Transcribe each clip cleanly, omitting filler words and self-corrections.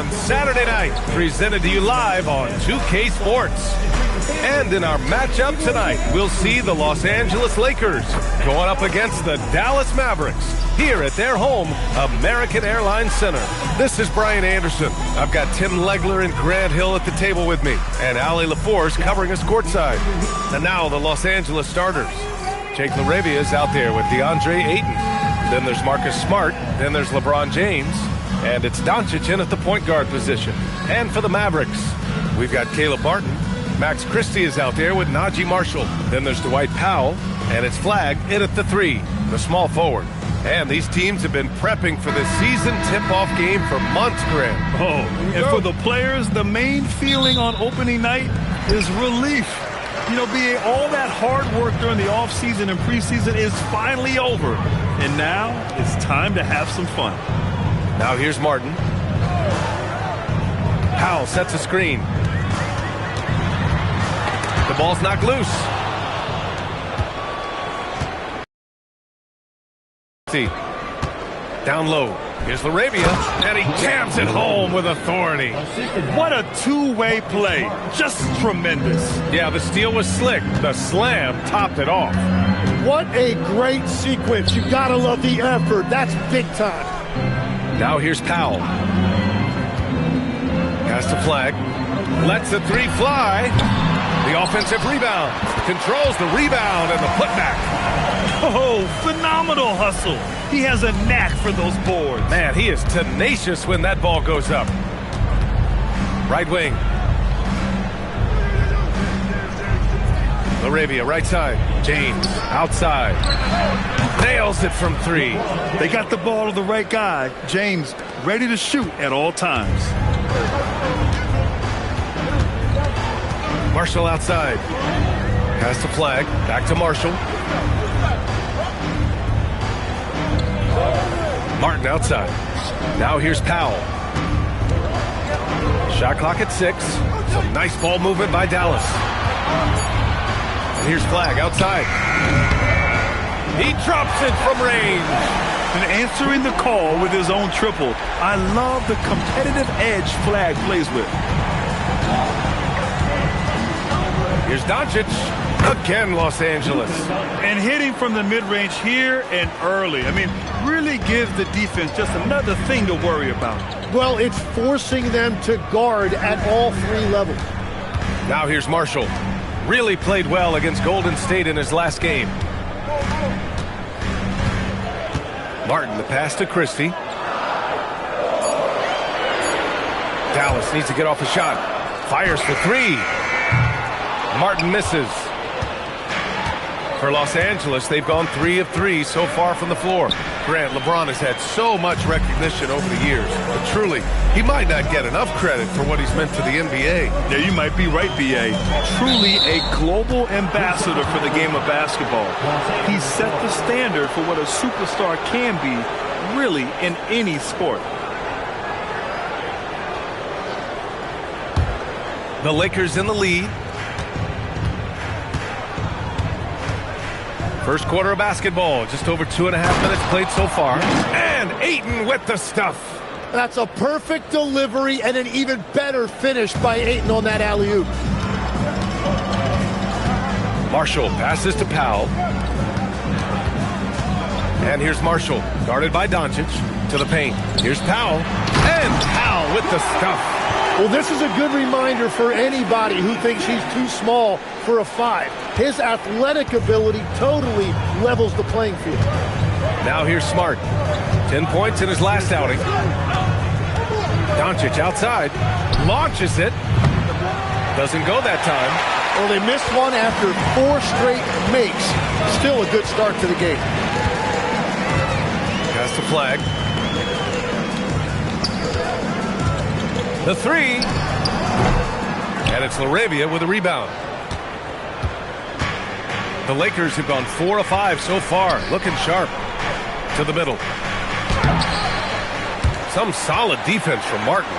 on Saturday night, presented to you live on 2K Sports. And in our matchup tonight, we'll see the Los Angeles Lakers going up against the Dallas Mavericks here at their home, American Airlines Center. This is Brian Anderson. I've got Tim Legler and Grant Hill at the table with me, and Ali LaForce covering us courtside. And now the Los Angeles starters. Jake LaRavia is out there with DeAndre Ayton. Then there's Marcus Smart. Then there's LeBron James. And it's Doncic in at the point guard position. And for the Mavericks, we've got Caleb Martin. Max Christie is out there with Najee Marshall. Then there's Dwight Powell. And it's Flag in at the 3, the small forward. And these teams have been prepping for this season tip-off game for months, Grant. Oh, and for the players, the main feeling on opening night is relief. You know, being all that hard work during the offseason and preseason is finally over. And now it's time to have some fun. Now here's Martin. Powell sets a screen. The ball's knocked loose. Down low. Here's LaRavia, and he jams it home with authority. What a two-way play. Just tremendous. Yeah, the steal was slick. The slam topped it off. What a great sequence. You gotta love the effort. That's big time. Now here's Powell. Has to Flag. Lets the 3 fly. The offensive rebound. Controls the rebound and the putback. Oh, phenomenal hustle. He has a knack for those boards. Man, he is tenacious when that ball goes up. Right wing. LaRavia, right side. James, outside. Nails it from 3. They got the ball to the right guy. James, ready to shoot at all times. Marshall outside. Pass to Flag. Back to Marshall. Martin outside. Now here's Powell. Shot clock at 6. Some nice ball movement by Dallas. And here's Flag outside. He drops it from range. And answering the call with his own triple. I love the competitive edge Flag plays with. Here's Doncic. Again, Los Angeles. And hitting from the mid-range here and early. I mean, really gives the defense just another thing to worry about. Well, it's forcing them to guard at all 3 levels. Now here's Marshall. Really played well against Golden State in his last game. Martin, the pass to Christie. Dallas needs to get off a shot. Fires for 3. Martin misses. For Los Angeles, they've gone 3 of 3 so far from the floor. Grant, LeBron has had so much recognition over the years, but truly, he might not get enough credit for what he's meant to the NBA. Yeah, you might be right, B.A. Truly a global ambassador for the game of basketball. He set the standard for what a superstar can be, really, in any sport. The Lakers in the lead. First quarter of basketball, just over 2.5 minutes played so far. And Ayton with the stuff. That's a perfect delivery and an even better finish by Ayton on that alley-oop. Marshall passes to Powell. And here's Marshall, guarded by Doncic, to the paint. Here's Powell. And Powell with the stuff. Well, this is a good reminder for anybody who thinks he's too small for a 5. His athletic ability totally levels the playing field. Now here's Smart. 10 points in his last outing. Doncic outside. Launches it. Doesn't go that time. Well, they missed one after 4 straight makes. Still a good start to the game. Pass to Flag. The 3. And it's LaRavia with a rebound. The Lakers have gone 4 of 5 so far. Looking sharp. To the middle. Some solid defense from Martin.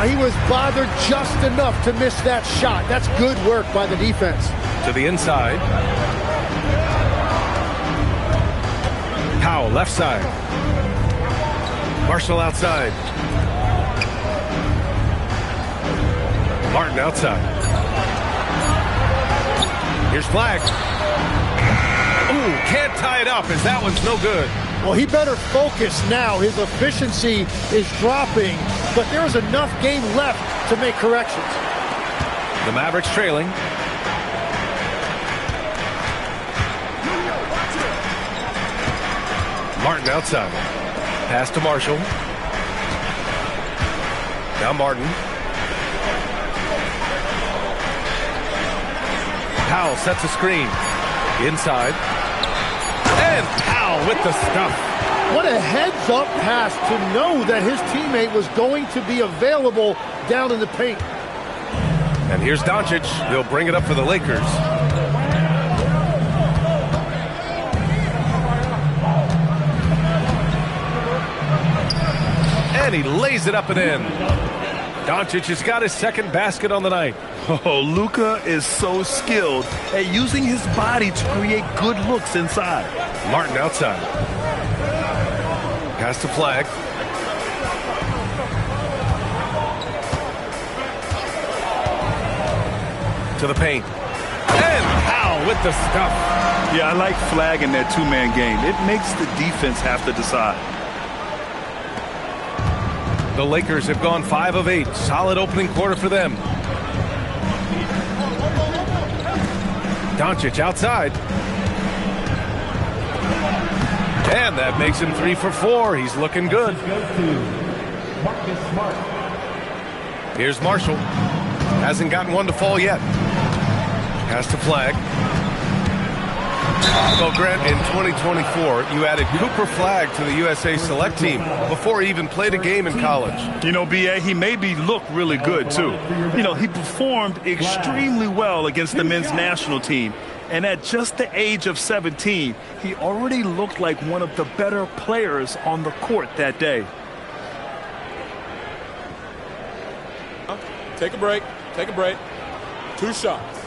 He was bothered just enough to miss that shot. That's good work by the defense. To the inside. Powell, left side. Marshall outside. Martin outside. Here's Flag. Ooh, can't tie it up as that one's no good. Well, he better focus now. His efficiency is dropping, but there is enough game left to make corrections. The Mavericks trailing. Martin outside. Pass to Marshall. Now Martin. Powell sets a screen. Inside. And Powell with the stuff. What a heads-up pass to know that his teammate was going to be available down in the paint. And here's Doncic. He'll bring it up for the Lakers. And he lays it up and in. Doncic has got his second basket on the night. Oh, Luka is so skilled at using his body to create good looks inside. Martin outside. Pass to Flag. To the paint. And Powell with the stuff. Yeah, I like Flag in that two-man game. It makes the defense have to decide. The Lakers have gone 5 of 8. Solid opening quarter for them. Doncic outside. And that makes him 3 for 4. He's looking good. Here's Marshall. Hasn't gotten one to fall yet. Pass to Flag. Well, Grant, in 2024, you added Cooper Flag to the USA Select team before he even played a game in college. You know, B.A., he made me look really good, too. You know, he performed extremely well against the men's national team. And at just the age of 17, he already looked like one of the better players on the court that day. Take a break. Take a break. 2 shots.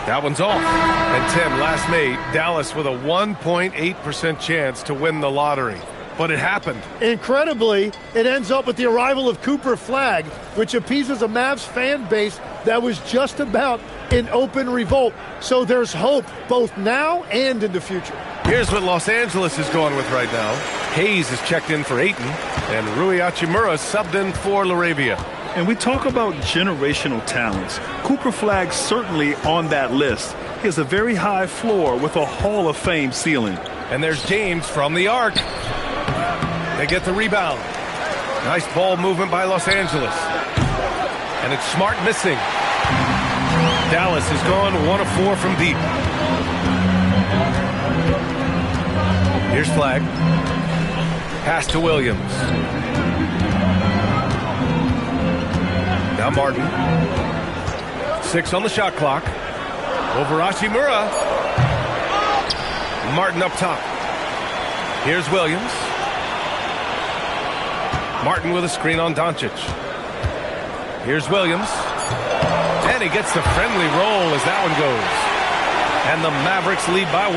That one's off. And Tim, last May, Dallas with a 1.8% chance to win the lottery. But it happened. Incredibly, it ends up with the arrival of Cooper Flag, which appeases a Mavs fan base that was just about in open revolt. So there's hope both now and in the future. Here's what Los Angeles is going with right now. Hayes is checked in for Ayton, and Rui Hachimura subbed in for LaRavia. And we talk about generational talents. Cooper Flag certainly on that list. He has a very high floor with a Hall of Fame ceiling. And there's James from the arc. They get the rebound. Nice ball movement by Los Angeles. And it's Smart missing. Dallas has gone 1 of 4 from deep. Here's Flag. Pass to Williams. Now Martin. 6 on the shot clock. Over Hachimura. Martin up top. Here's Williams. Martin with a screen on Doncic. Here's Williams. And he gets the friendly roll as that one goes. And the Mavericks lead by 1.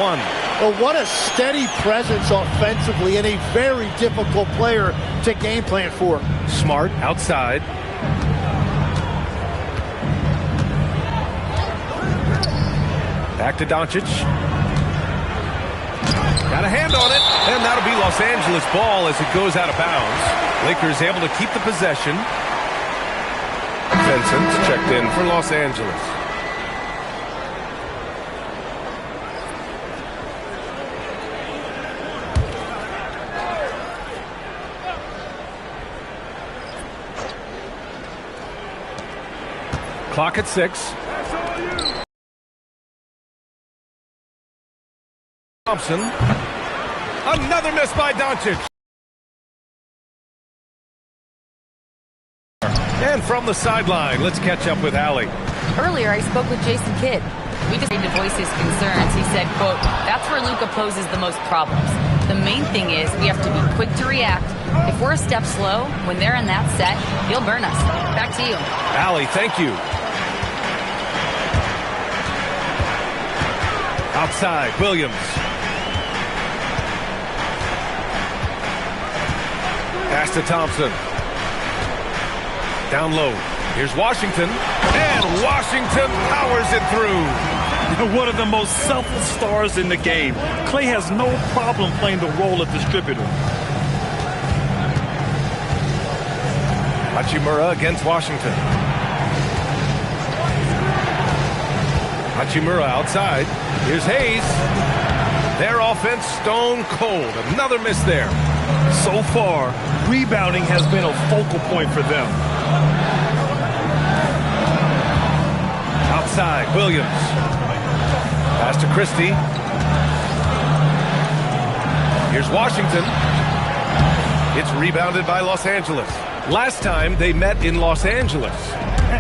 Well, what a steady presence offensively and a very difficult player to game plan for. Smart outside. Back to Doncic. Got a hand on it, and that'll be Los Angeles ball as it goes out of bounds. Lakers able to keep the possession. Vincent checked in for Los Angeles. Clock at 6. Thompson. Another miss by Doncic. And from the sideline, let's catch up with Allie. Earlier, I spoke with Jason Kidd. We just need to voice his concerns. He said, quote, that's where Luka poses the most problems. The main thing is we have to be quick to react. If we're a step slow, when they're in that set, he'll burn us. Back to you. Allie, thank you. Outside, Williams. Pass to Thompson. Down low. Here's Washington. And Washington powers it through. One of the most selfless stars in the game. Klay has no problem playing the role of distributor. Hachimura against Washington. Hachimura outside. Here's Hayes. Their offense stone cold. Another miss there. So far, rebounding has been a focal point for them. Outside, Williams. Pass to Christie. Here's Washington. It's rebounded by Los Angeles. Last time they met in Los Angeles.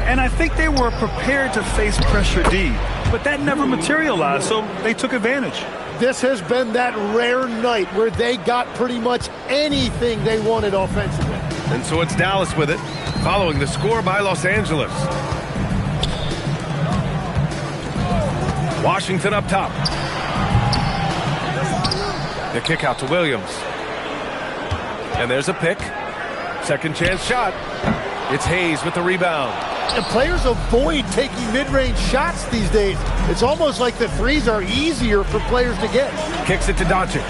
And I think they were prepared to face pressure D, but that never materialized, so they took advantage. This has been that rare night where they got pretty much anything they wanted offensively. And so it's Dallas with it, following the score by Los Angeles. Washington up top. The kick out to Williams. And there's a pick. Second chance shot. It's Hayes with the rebound. The players avoid taking mid-range shots these days. It's almost like the threes are easier for players to get. Kicks it to Doncic.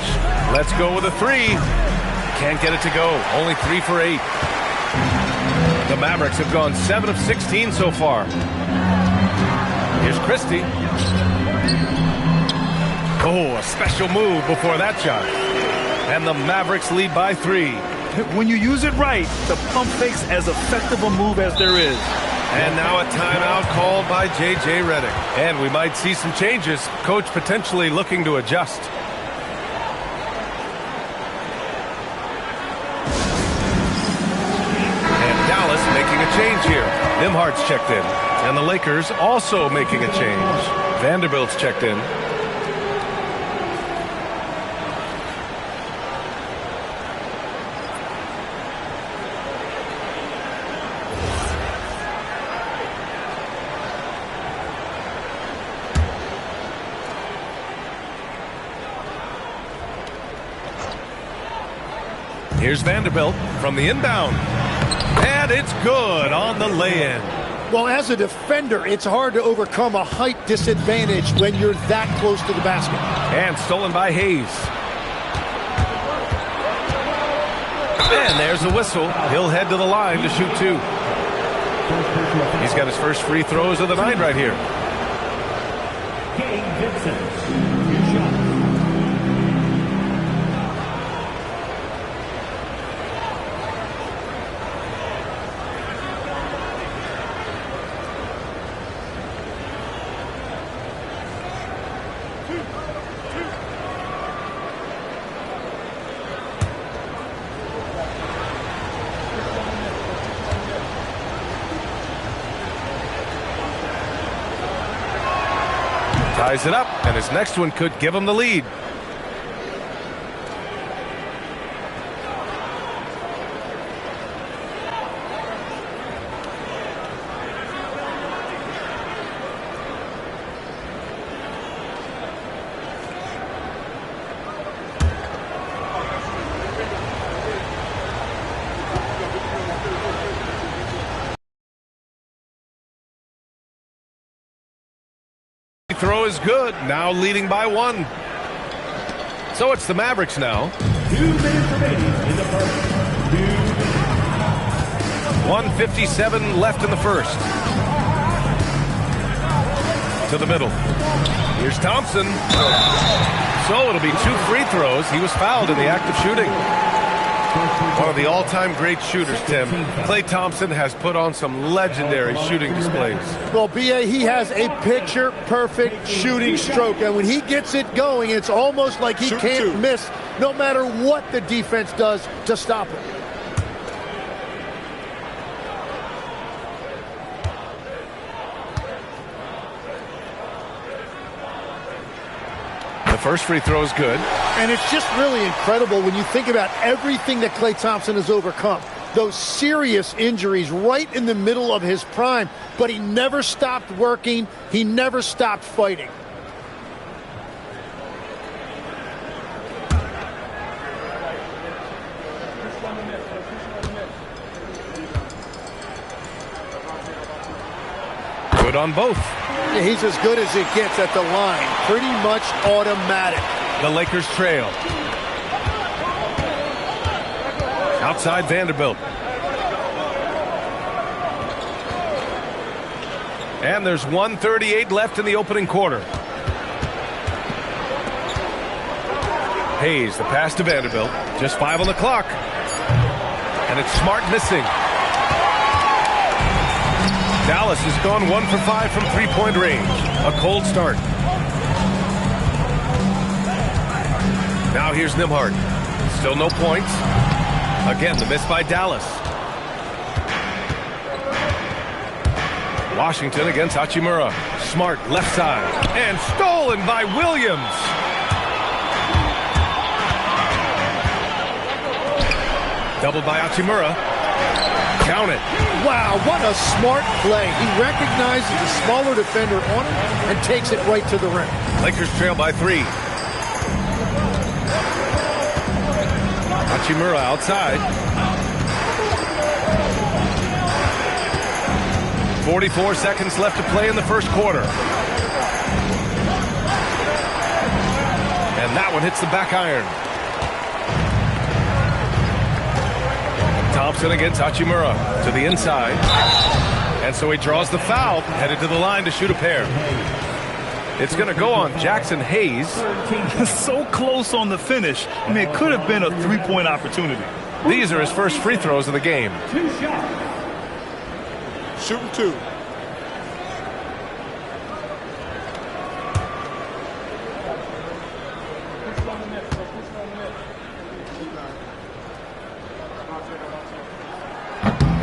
Let's go with a three. Can't get it to go. Only 3 for 8. The Mavericks have gone 7 of 16 so far. Here's Christie. Oh, a special move before that shot. And the Mavericks lead by 3. When you use it right, the pump fake's as effective a move as there is. And now a timeout called by J.J. Redick. And we might see some changes. Coach potentially looking to adjust. And Dallas making a change here. Nembhard's checked in. And the Lakers also making a change. Vanderbilt's checked in. Here's Vanderbilt from the inbound. And it's good on the lay-in. Well, as a defender, it's hard to overcome a height disadvantage when you're that close to the basket. And stolen by Hayes. And there's a whistle. He'll head to the line to shoot 2. He's got his first free throws of the night right here. Ties it up, and his next one could give him the lead. Throw is good, now leading by 1. So it's the Mavericks now. 2 minutes remaining in the first. 1:57 left in the first. To the middle. Here's Thompson. So it'll be 2 free throws. He was fouled in the act of shooting. One of the all-time great shooters, Tim. Klay Thompson has put on some legendary shooting displays. Well, B.A., he has a picture-perfect shooting stroke, and when he gets it going, it's almost like he can't miss no matter what the defense does to stop it. The first free throw is good. And it's just really incredible when you think about everything that Klay Thompson has overcome. Those serious injuries right in the middle of his prime. But he never stopped working. He never stopped fighting. good on both. Yeah, he's as good as it gets at the line. Pretty much automatic. The Lakers trail. Outside Vanderbilt. And there's 1:38 left in the opening quarter. Hayes, the pass to Vanderbilt. Just 5 on the clock. And it's Smart missing. Dallas has gone 1 for 5 from three-point range. A cold start. Now here's Nembhard. Still no points. Again, the miss by Dallas. Washington against Hachimura. Smart left side. And stolen by Williams. Doubled by Hachimura. Count it. Wow, what a smart play. He recognizes the smaller defender on him and takes it right to the rim. Lakers trail by 3. Hachimura outside. 44 seconds left to play in the first quarter. And that one hits the back iron. Thompson against Hachimura to the inside. And so he draws the foul, headed to the line to shoot a pair. It's going to go on Jackson Hayes. So close on the finish. I mean, it could have been a three-point opportunity. These are his first free throws of the game. Shooting 2.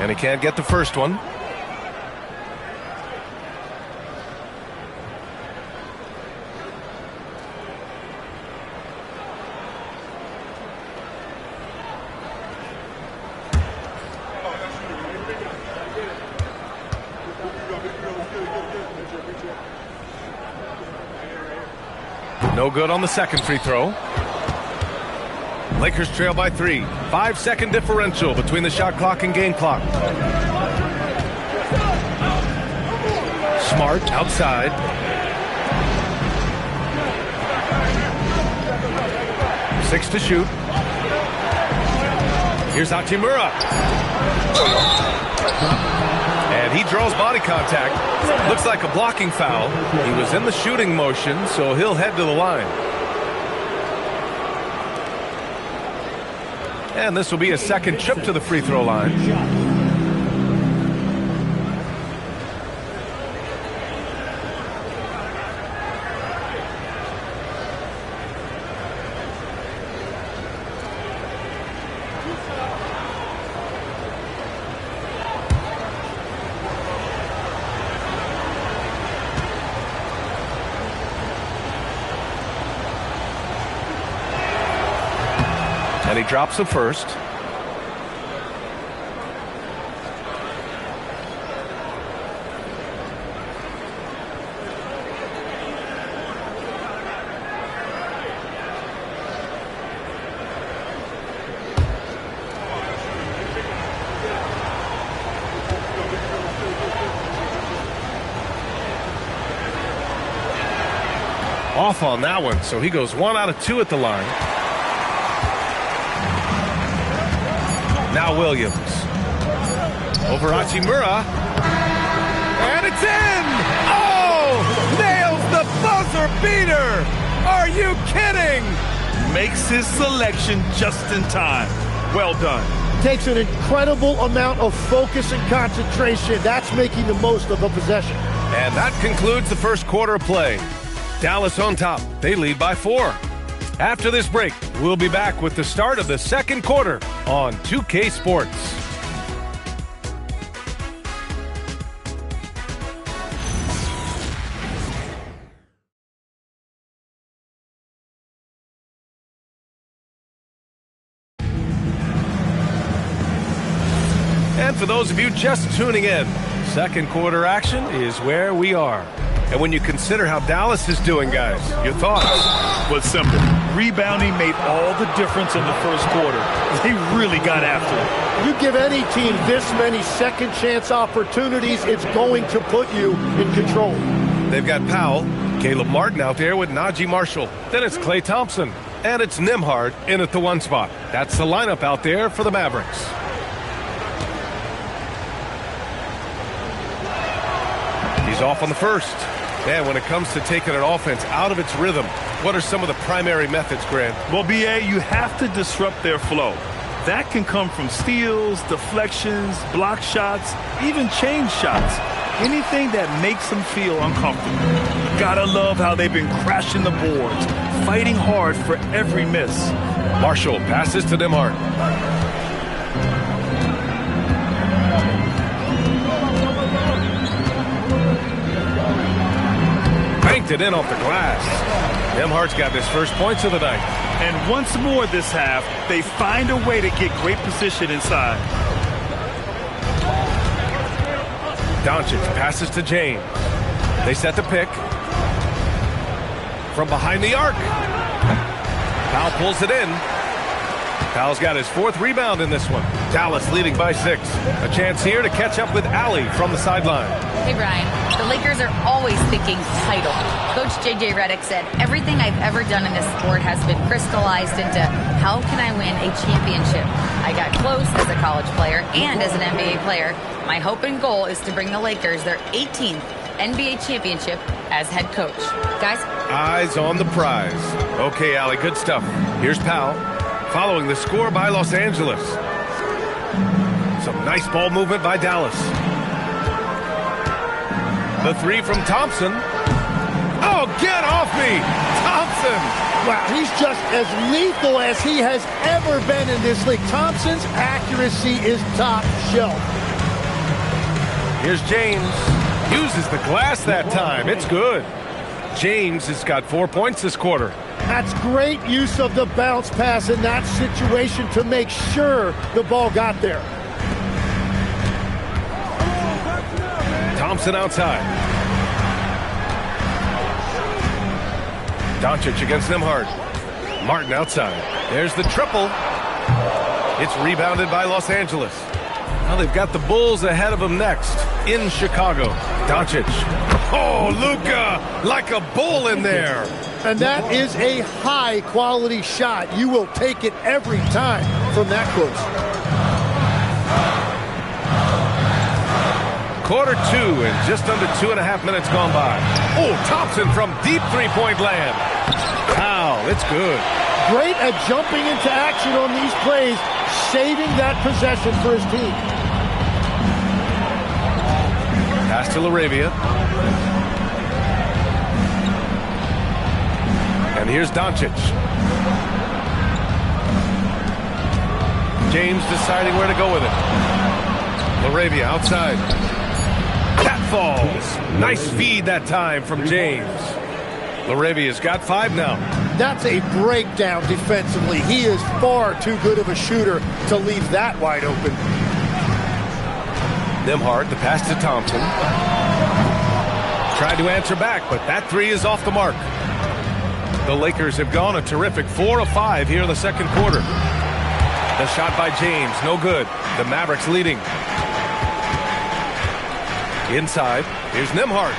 And he can't get the first one. No good on the second free throw. Lakers trail by 3. 5-second differential between the shot clock and game clock. Smart outside. Six to shoot. Here's Hachimura. And he draws body contact. Looks like a blocking foul. He was in the shooting motion, so he'll head to the line. And this will be a second trip to the free throw line. And he drops the first. Off on that one, so he goes 1 out of 2 at the line. Now Williams. Over Hachimura. And it's in! Oh! Nails the buzzer beater! Are you kidding? Makes his selection just in time. Well done. Takes an incredible amount of focus and concentration. That's making the most of a possession. And that concludes the first quarter of play. Dallas on top. They lead by 4. After this break, we'll be back with the start of the second quarter on 2K Sports. And for those of you just tuning in, second quarter action is where we are. And when you consider how Dallas is doing, guys, your thoughts? Well, it's simple. Rebounding made all the difference in the first quarter. They really got after it. You give any team this many second chance opportunities, it's going to put you in control. They've got Powell, Caleb Martin out there with Najee Marshall. Then it's Klay Thompson. And it's Nembhard in at the 1 spot. That's the lineup out there for the Mavericks. He's off on the first. Man, when it comes to taking an offense out of its rhythm, what are some of the primary methods, Grant? Well, B.A., you have to disrupt their flow. That can come from steals, deflections, block shots, even change shots. Anything that makes them feel uncomfortable. Gotta love how they've been crashing the boards, fighting hard for every miss. Marshall passes to Nembhard. Banked it in off the glass. Nembhard's got his first points of the night. And once more this half, they find a way to get great position inside. Doncic passes to James. They set the pick. From behind the arc. Powell pulls it in. Powell's got his 4th rebound in this one. Dallas leading by 6. A chance here to catch up with Allie from the sideline. Hey, Brian. The Lakers are always thinking title. Coach J.J. Redick said, everything I've ever done in this sport has been crystallized into how can I win a championship? I got close as a college player and as an NBA player. My hope and goal is to bring the Lakers their 18th NBA championship as head coach. Guys? Eyes on the prize. Okay, Allie, good stuff. Here's Powell. Following the score by Los Angeles. Some nice ball movement by Dallas. The 3 from Thompson. Oh, get off me! Thompson! Wow, he's just as lethal as he has ever been in this league. Thompson's accuracy is top shelf. Here's James. Uses the glass that time. It's good. James has got 4 points this quarter. That's great use of the bounce pass in that situation to make sure the ball got there. Thompson outside. Doncic against Nembhard. Martin outside. There's the triple. It's rebounded by Los Angeles. Now they've got the Bulls ahead of them next in Chicago. Doncic. Oh, Luka, like a bull in there. And that is a high-quality shot. You will take it every time from that close. Quarter 2 and just under 2.5 minutes gone by. Oh, Thompson from deep three-point land. Wow, it's good. Great at jumping into action on these plays, saving that possession for his team. Pass to LaRavia. And here's Doncic. James deciding where to go with it. LaRavia outside. That falls. Nice feed that time from James. LaRavia's got 5 now. That's a breakdown defensively. He is far too good of a shooter to leave that wide open. Nembhard, the pass to Thompson. Tried to answer back, but that 3 is off the mark. The Lakers have gone a terrific 4 of 5 here in the second quarter. The shot by James, no good. The Mavericks leading. Inside, here's Nembhard.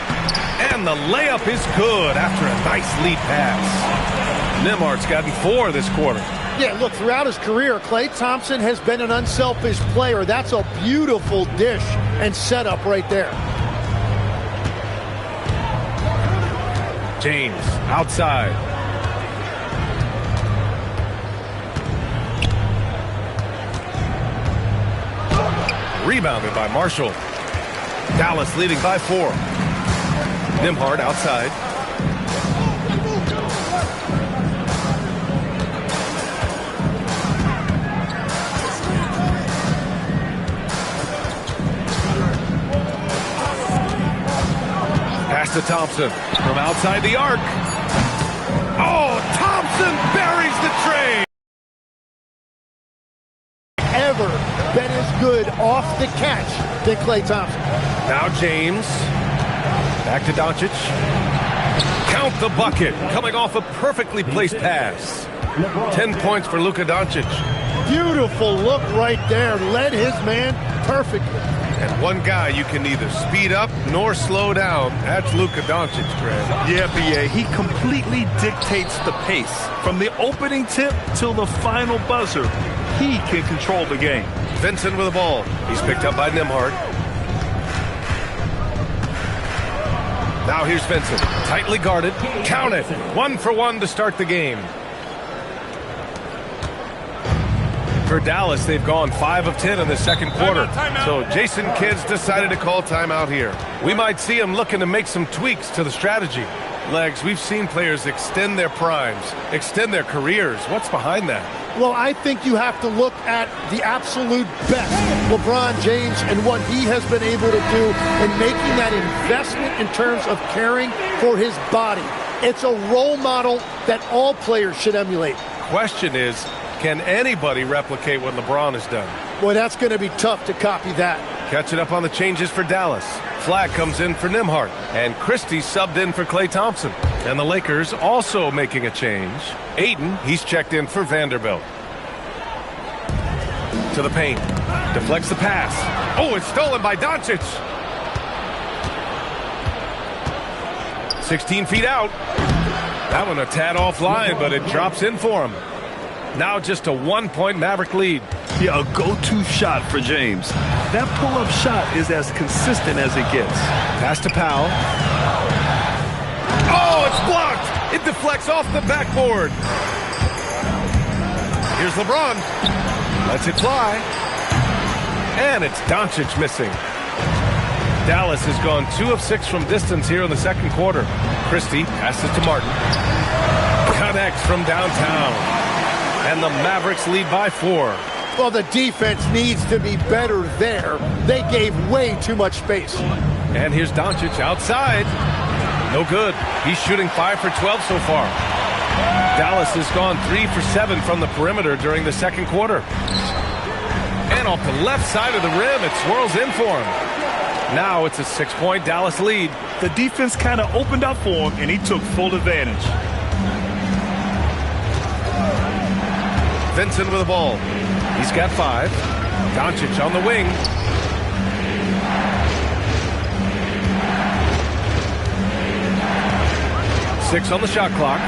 And the layup is good after a nice lead pass. Nembhard's gotten 4 this quarter. Yeah, look, throughout his career, Klay Thompson has been an unselfish player. That's a beautiful dish and setup right there. James outside. Rebounded by Marshall. Dallas leading by 4. Nembhard outside. Pass to Thompson from outside the arc. Oh, Thompson buries the tray. Ever been as good off the catch than Klay Thompson. Now James. Back to Doncic. Count the bucket. Coming off a perfectly placed pass. 10 points for Luka Doncic. Beautiful look right there. Led his man perfectly. And one guy you can neither speed up nor slow down. That's Luka Doncic, Greg. Yeah, B.A., he completely dictates the pace. From the opening tip till the final buzzer, he can control the game. Vincent with the ball. He's picked up by Nembhard. Now here's Vincent. Tightly guarded. Count it. 1 for 1 to start the game. For Dallas, they've gone 5 of 10 in the second quarter. So Jason Kidd's decided to call timeout here. We might see him looking to make some tweaks to the strategy. Legs, we've seen players extend their primes, extend their careers. What's behind that? Well, I think you have to look at the absolute best, LeBron James, and what he has been able to do in making that investment in terms of caring for his body. It's a role model that all players should emulate. Question is, can anybody replicate what LeBron has done? Boy, that's going to be tough to copy that. Catching up on the changes for Dallas. Flag comes in for Nembhard. And Christie subbed in for Klay Thompson. And the Lakers also making a change. Ayton, he's checked in for Vanderbilt. To the paint. Deflects the pass. Oh, it's stolen by Doncic. 16 feet out. That one a tad offline, but it drops in for him. Now just a 1-point Maverick lead. Yeah, a go-to shot for James. That pull-up shot is as consistent as it gets. Pass to Powell. Oh, it's blocked. It deflects off the backboard. Here's LeBron. Lets it fly. And it's Doncic missing. Dallas has gone 2 of 6 from distance here in the second quarter. Christie passes to Martin. Connects from downtown. And the Mavericks lead by 4. Well, the defense needs to be better there. They gave way too much space. And here's Doncic outside. No good. He's shooting 5 for 12 so far. Dallas has gone 3 for 7 from the perimeter during the second quarter. And off the left side of the rim, it swirls in for him. Now it's a 6-point Dallas lead. The defense kind of opened up for him, and he took full advantage. Vincent with the ball. He's got 5. Doncic on the wing. Six on the shot clock.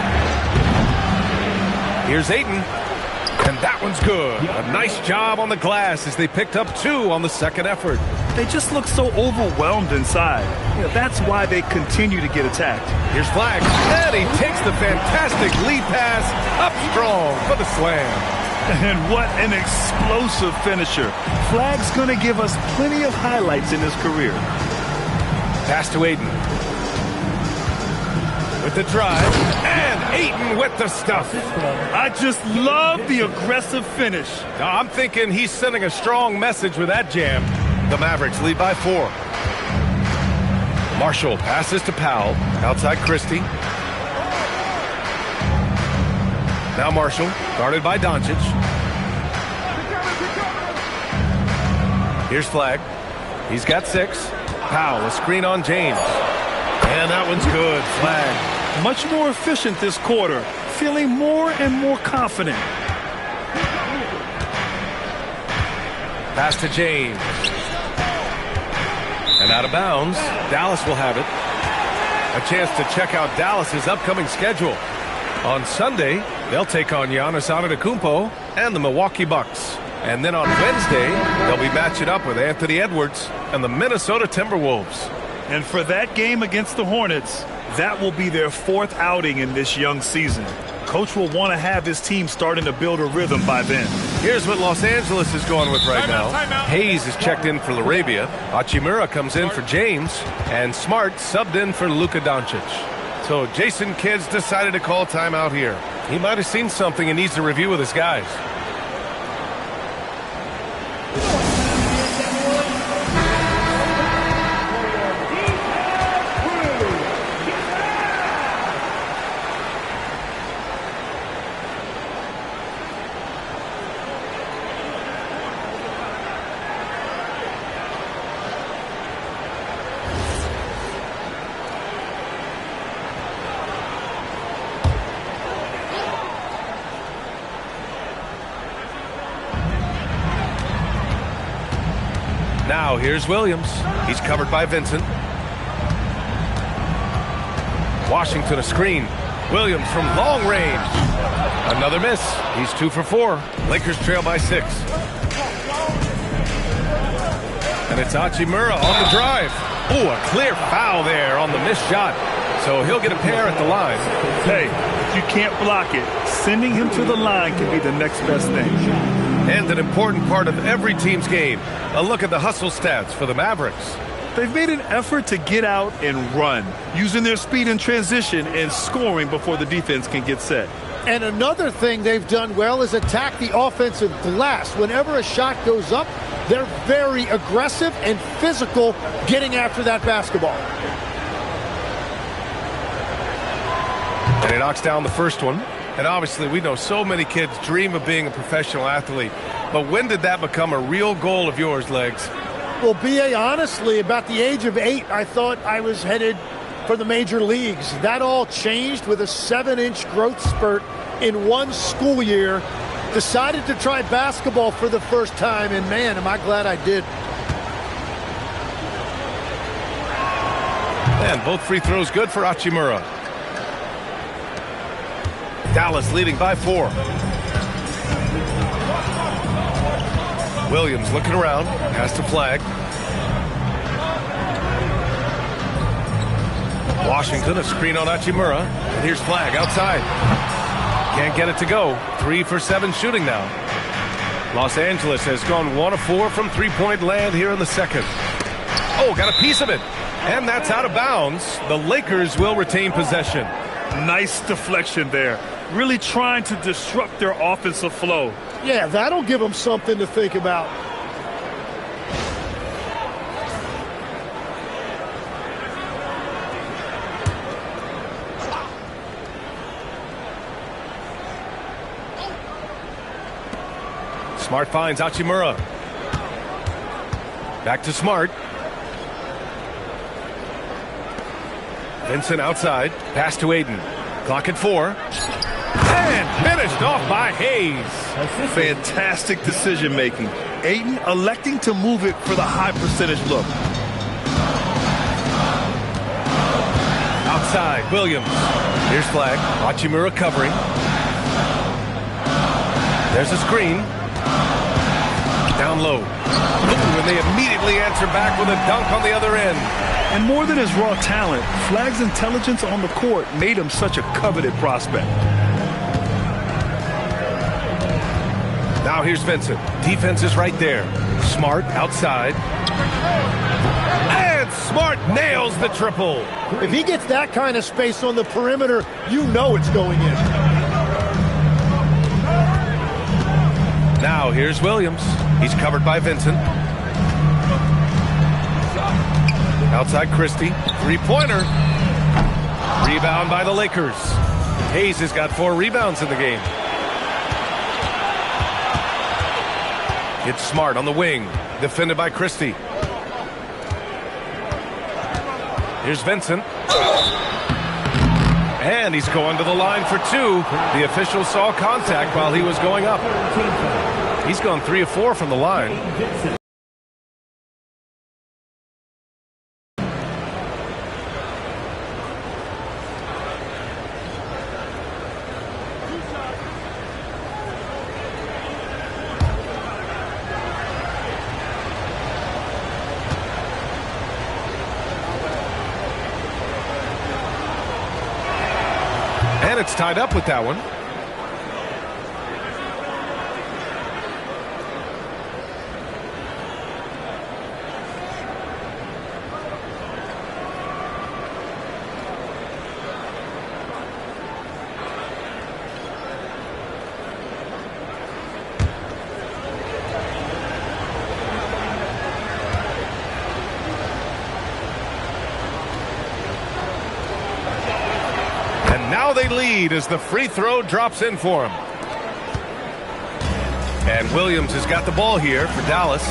Here's Ayton. And that one's good. A nice job on the glass as they picked up 2 on the second effort. They just look so overwhelmed inside. That's why they continue to get attacked. Here's Flag. And he takes the fantastic lead pass up strong for the slam. And what an explosive finisher. Flag's going to give us plenty of highlights in his career. Pass to Ayton. With the drive. And Ayton with the stuff. I just love the aggressive finish. Now, I'm thinking he's sending a strong message with that jam. The Mavericks lead by 4. Marshall passes to Powell. Outside Christie. Now Marshall, guarded by Doncic. Here's Flag. He's got 6. Powell, a screen on James. And that one's good. Flag. Much more efficient this quarter. Feeling more and more confident. Pass to James. And out of bounds. Dallas will have it. A chance to check out Dallas's upcoming schedule. On Sunday, they'll take on Giannis Antetokounmpo and the Milwaukee Bucks. And then on Wednesday, they'll be matching up with Anthony Edwards and the Minnesota Timberwolves. And for that game against the Hornets, that will be their 4th outing in this young season. Coach will want to have his team starting to build a rhythm by then. Here's what Los Angeles is going with right now. Hayes is checked in for Larabia. Hachimura comes in for James. And Smart subbed in for Luka Doncic. So Jason Kidd's decided to call timeout here. He might have seen something and needs to review with his guys. Now here's Williams. He's covered by Vincent. Washington a screen. Williams from long range. Another miss. He's 2 for 4. Lakers trail by 6. And it's Hachimura on the drive. Oh, a clear foul there on the missed shot. So he'll get a pair at the line. Hey, if you can't block it, sending him to the line can be the next best thing. And an important part of every team's game. A look at the hustle stats for the Mavericks. They've made an effort to get out and run, using their speed in transition and scoring before the defense can get set. And another thing they've done well is attack the offensive glass. Whenever a shot goes up, they're very aggressive and physical getting after that basketball. And he knocks down the first one. And obviously, we know so many kids dream of being a professional athlete. But when did that become a real goal of yours, Legs? Well, B.A., honestly, about the age of 8, I thought I was headed for the major leagues. That all changed with a 7-inch growth spurt in one school year. Decided to try basketball for the first time, and man, am I glad I did. And both free throws good for Hachimura. Dallas leading by 4. Williams looking around, has to flag. Washington, a screen on Hachimura. And here's flag outside. Can't get it to go. 3 for 7 shooting now. Los Angeles has gone 1 of 4 from three-point land here in the second. Oh, got a piece of it. And that's out of bounds. The Lakers will retain possession. Nice deflection there. Really trying to disrupt their offensive flow. Yeah, that'll give them something to think about. Smart finds Hachimura. Back to Smart. Vincent outside. Pass to Aiden. Clock at 4. And finished off by Hayes. Fantastic decision making. Aiden electing to move it for the high percentage look. Outside, Williams. Here's flag. Hachimura covering. There's a screen. Down low. Ooh, and they immediately answer back with a dunk on the other end. And more than his raw talent, Flag's intelligence on the court made him such a coveted prospect. Now here's Vincent. Defense is right there. Smart outside. And Smart nails the triple. If he gets that kind of space on the perimeter, you know it's going in. Now here's Williams. He's covered by Vincent. Outside Christie. Three-pointer. Rebound by the Lakers. Hayes has got 4 rebounds in the game. It's Smart on the wing. Defended by Christie. Here's Vincent. And he's going to the line for 2. The official saw contact while he was going up. He's gone 3 of 4 from the line. And it's tied up with that one. Now they lead as the free throw drops in for him. And Williams has got the ball here for Dallas.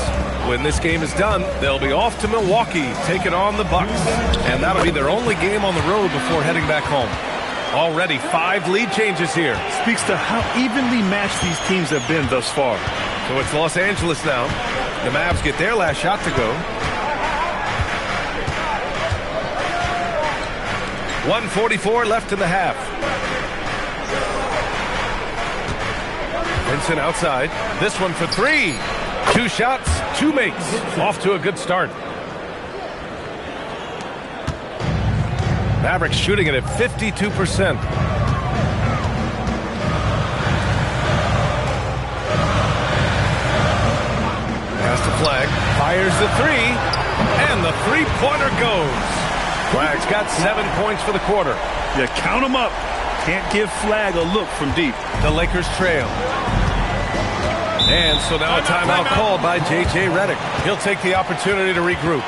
When this game is done, they'll be off to Milwaukee, taking on the Bucks. And that'll be their only game on the road before heading back home. Already 5 lead changes here. Speaks to how evenly matched these teams have been thus far. So it's Los Angeles now. The Mavs get their last shot to go. 1:44 left in the half. Vincent outside. This one for three. 2 shots, 2 makes. Off to a good start. Mavericks shooting it at 52%. Pass to Flag. Fires the three. And the three-pointer goes. Flag's got 7 points for the quarter. Yeah, count them up. Can't give Flag a look from deep. The Lakers trail. And so now a timeout called by J.J. Redick. He'll take the opportunity to regroup.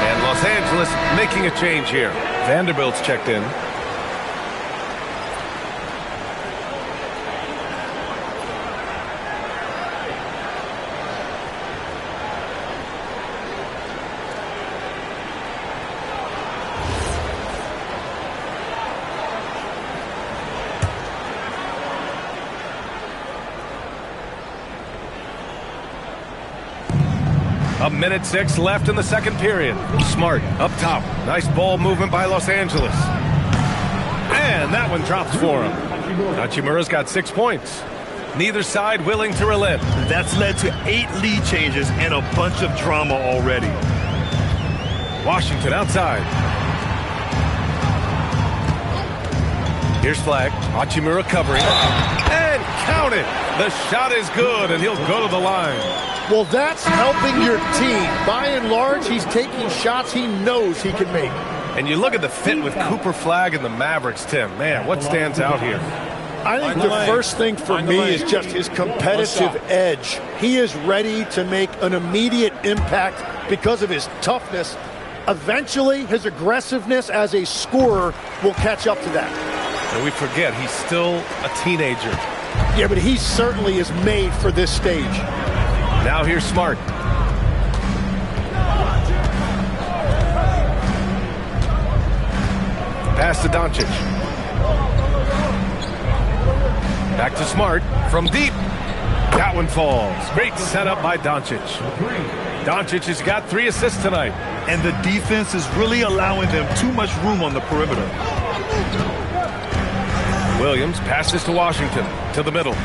And Los Angeles making a change here. Vanderbilt's checked in. A minute 6 left in the second period. Smart up top. Nice ball movement by Los Angeles. And that one drops for him. Hachimura's got 6 points. Neither side willing to relent. That's led to 8 lead changes and a bunch of drama already. Washington outside. Here's Flag. Hachimura covering. And count it. The shot is good, and he'll go to the line. Well, that's helping your team. By and large, he's taking shots he knows he can make. And you look at the fit with Cooper Flag and the Mavericks, Tim. Man, what stands out here? I think the first thing for me is just his competitive edge. He is ready to make an immediate impact because of his toughness. Eventually, his aggressiveness as a scorer will catch up to that. And we forget, he's still a teenager. Yeah, but he certainly is made for this stage. Now here's Smart. Pass to Doncic. Back to Smart from deep. That one falls. Great setup by Doncic. Doncic has got 3 assists tonight. And the defense is really allowing them too much room on the perimeter. Williams passes to Washington, to the middle.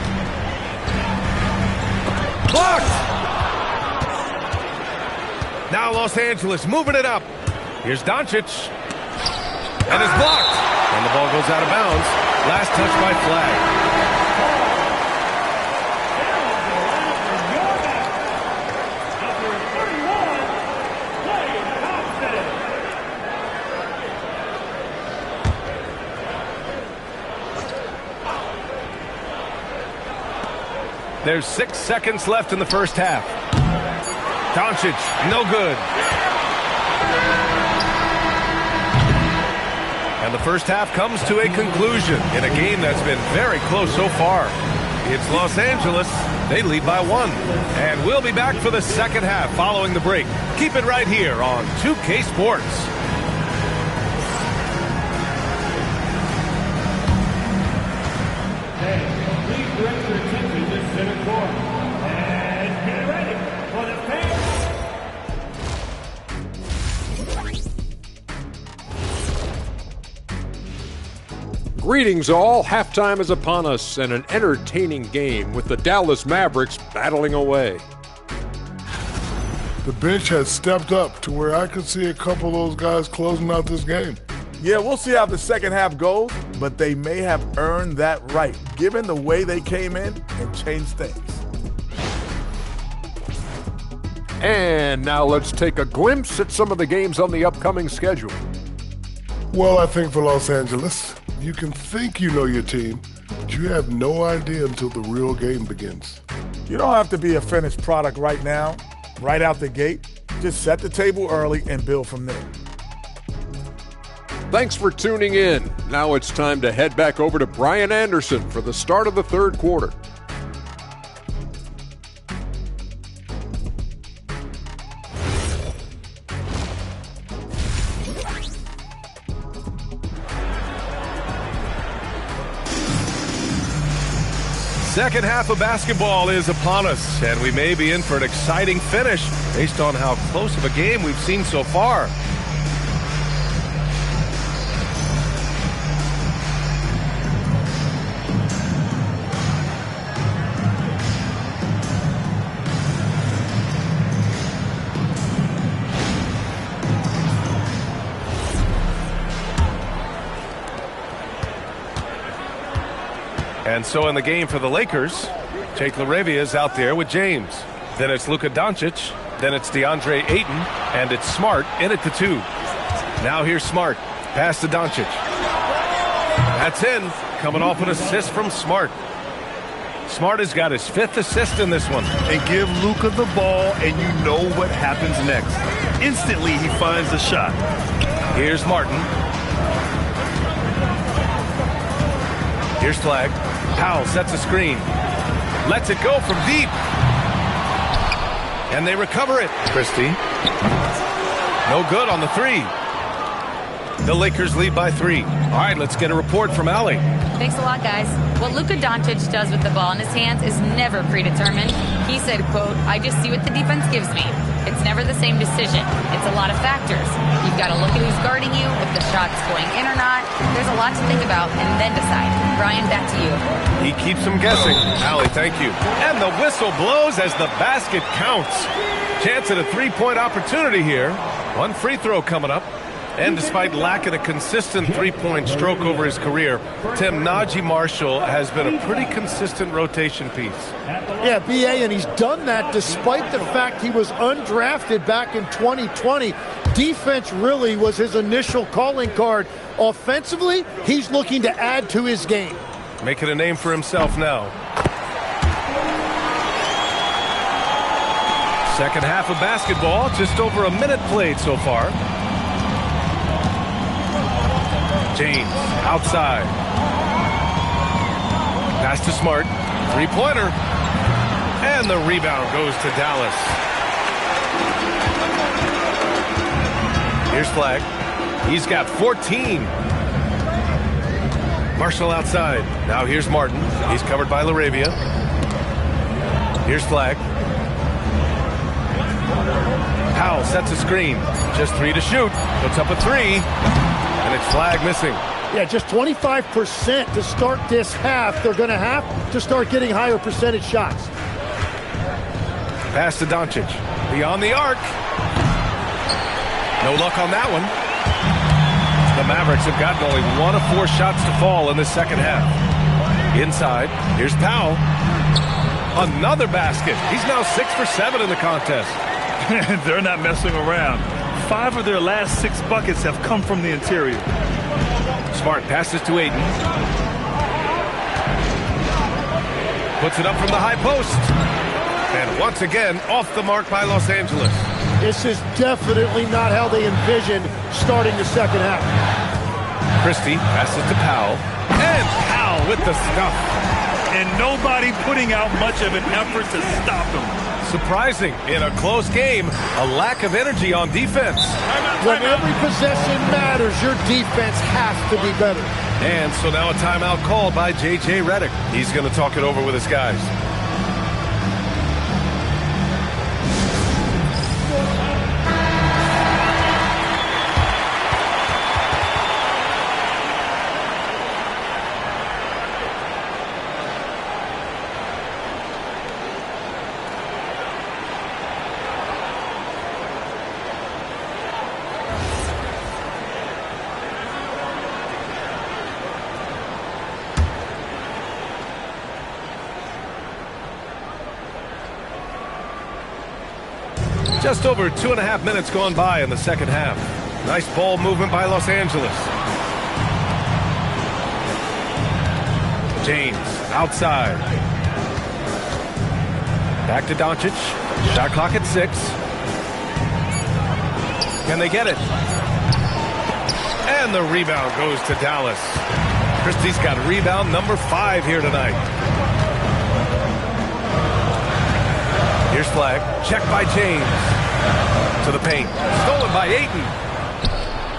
Blocked! Now Los Angeles moving it up. Here's Doncic. And it's blocked. And the ball goes out of bounds. Last touch by Flag. There's 6 seconds left in the first half. Doncic, no good. And the first half comes to a conclusion in a game that's been very close so far. It's Los Angeles. They lead by 1. And we'll be back for the second half following the break. Keep it right here on 2K Sports. Greetings all, halftime is upon us and an entertaining game with the Dallas Mavericks battling away. The bench has stepped up to where I could see a couple of those guys closing out this game. Yeah, we'll see how the second half goes, but they may have earned that right, given the way they came in and changed things. And now let's take a glimpse at some of the games on the upcoming schedule. Well, I think for Los Angeles, you can think you know your team, but you have no idea until the real game begins. You don't have to be a finished product right now, right out the gate. Just set the table early and build from there. Thanks for tuning in. Now it's time to head back over to Brian Anderson for the start of the third quarter. Second half of basketball is upon us, and we may be in for an exciting finish based on how close of a game we've seen so far. And so in the game for the Lakers, Jake LaRavia is out there with James. Then it's Luka Doncic. Then it's DeAndre Ayton. And it's Smart in at the 2. Now here's Smart. Pass to Doncic. That's in. Coming off an assist from Smart. Smart has got his 5th assist in this one. And give Luka the ball, and you know what happens next. Instantly, he finds the shot. Here's Martin. Here's Flag. Powell sets a screen. Lets it go from deep. And they recover it. Christie. No good on the 3. The Lakers lead by 3. All right, let's get a report from Allie. Thanks a lot, guys. What Luka Doncic does with the ball in his hands is never predetermined. He said, quote, "I just see what the defense gives me. It's never the same decision. It's a lot of factors. You've got to look at who's guarding you, if the shot's going in or not. There's a lot to think about and then decide." Brian, back to you. He keeps them guessing. Allie, thank you. And the whistle blows as the basket counts. Chance at a 3-point opportunity here. One free throw coming up. And despite lacking a consistent 3-point stroke over his career, Tim, Najee Marshall has been a pretty consistent rotation piece. Yeah, B.A., and he's done that despite the fact he was undrafted back in 2020. Defense really was his initial calling card. Offensively, he's looking to add to his game. Making a name for himself now. Second half of basketball, just over a minute played so far. James, outside. Pass to Smart. 3-pointer. And the rebound goes to Dallas. Here's Flag. He's got 14. Marshall outside. Now here's Martin. He's covered by LaRavia. Here's Flag. Powell sets a screen. Just 3 to shoot. Puts up a 3. And it's Flag missing. Yeah, just 25% to start this half. They're going to have to start getting higher percentage shots. Pass to Doncic. Beyond the arc. No luck on that one. The Mavericks have gotten only 1 of 4 shots to fall in the second half. Inside. Here's Powell. Another basket. He's now 6 for 7 in the contest. They're not messing around. 5 of their last 6 buckets have come from the interior. Smart passes to Ayton. Puts it up from the high post. And once again, off the mark by Los Angeles. This is definitely not how they envisioned starting the second half. Christie passes to Powell. And Powell with the stuff. And nobody putting out much of an effort to stop him. Surprising, in a close game, a lack of energy on defense. When every possession matters, your defense has to be better. And so now a timeout called by J.J. Redick. He's going to talk it over with his guys. Just over 2.5 minutes gone by in the second half. Nice ball movement by Los Angeles. James outside. Back to Doncic. Shot clock at 6. Can they get it? And the rebound goes to Dallas. Christie's got rebound number 5 here tonight. Here's Flag. Checked by James. To the paint. Stolen by Ayton.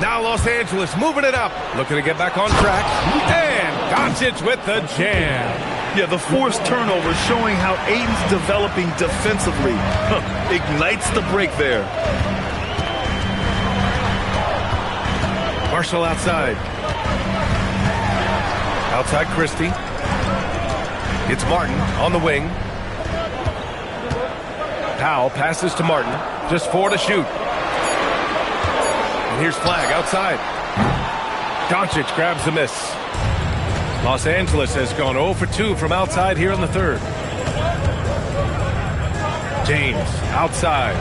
Now Los Angeles moving it up. Looking to get back on track. And Doncic with the jam. Yeah, the forced turnover showing how Ayton's developing defensively. Ignites the break there. Marshall outside. Outside Christie. It's Martin on the wing. Powell passes to Martin. Just 4 to shoot. And here's Flagg outside. Doncic grabs the miss. Los Angeles has gone 0 for 2 from outside here in the third. James outside.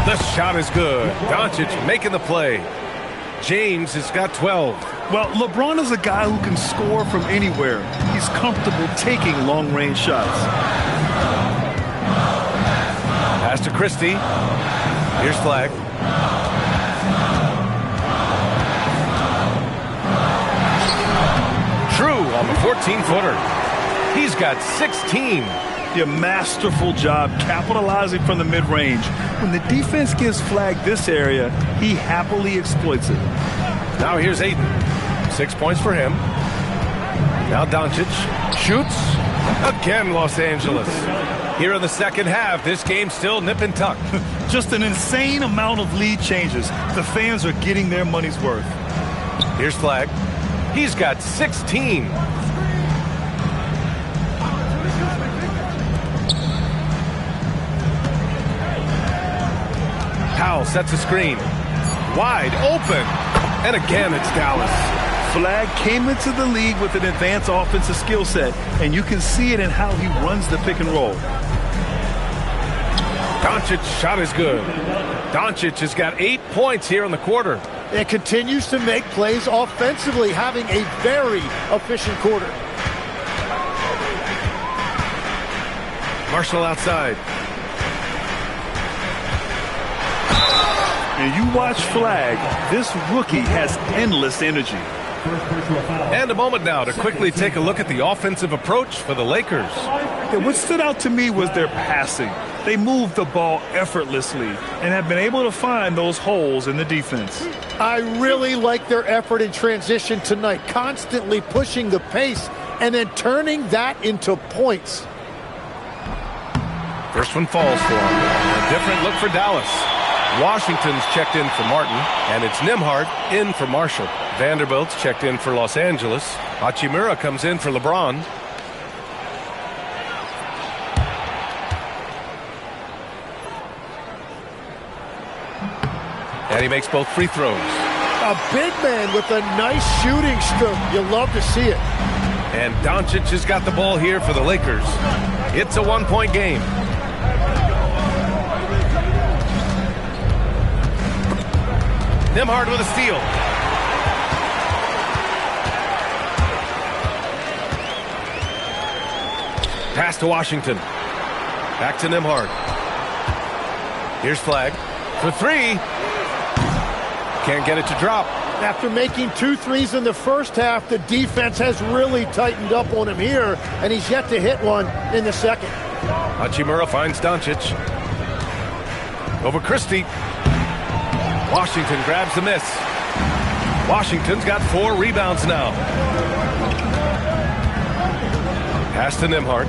The shot is good. Doncic making the play. James has got 12. Well, LeBron is a guy who can score from anywhere. He's comfortable taking long-range shots. Pass to Christie. Here's Flagg. True on the 14-footer. He's got 16. A masterful job capitalizing from the mid-range. When the defense gives Flagg this area, he happily exploits it. Now here's Ayton. 6 points for him. Now Doncic shoots. Again, Los Angeles. Here in the second half, this game's still nip and tuck. Just an insane amount of lead changes. The fans are getting their money's worth. Here's Flagg. He's got 16. Powell sets a screen. Wide open. And again, it's Dallas. Flagg came into the league with an advanced offensive skill set, and you can see it in how he runs the pick and roll. Doncic's shot is good. Doncic has got 8 points here in the quarter. And continues to make plays offensively, having a very efficient quarter. Marshall outside. And you watch Flagg, this rookie has endless energy. And a moment now to quickly take a look at the offensive approach for the Lakers. Yeah, what stood out to me was their passing. They moved the ball effortlessly and have been able to find those holes in the defense. I really like their effort in transition tonight, constantly pushing the pace and then turning that into points. First one falls for him. A different look for Dallas. Washington's checked in for Martin, and it's Nembhard in for Marshall. Vanderbilt's checked in for Los Angeles. Hachimura comes in for LeBron. And he makes both free throws. A big man with a nice shooting stroke. You love to see it. And Doncic has got the ball here for the Lakers. It's a one-point game. Nembhard with a steal. Pass to Washington. Back to Nembhard. Here's Flagg for 3. Can't get it to drop. After making 2 threes in the first half, the defense has really tightened up on him here, and he's yet to hit one in the second. Hachimura finds Doncic. Over Christie. Washington grabs the miss. Washington's got 4 rebounds now. Pass to Nembhard.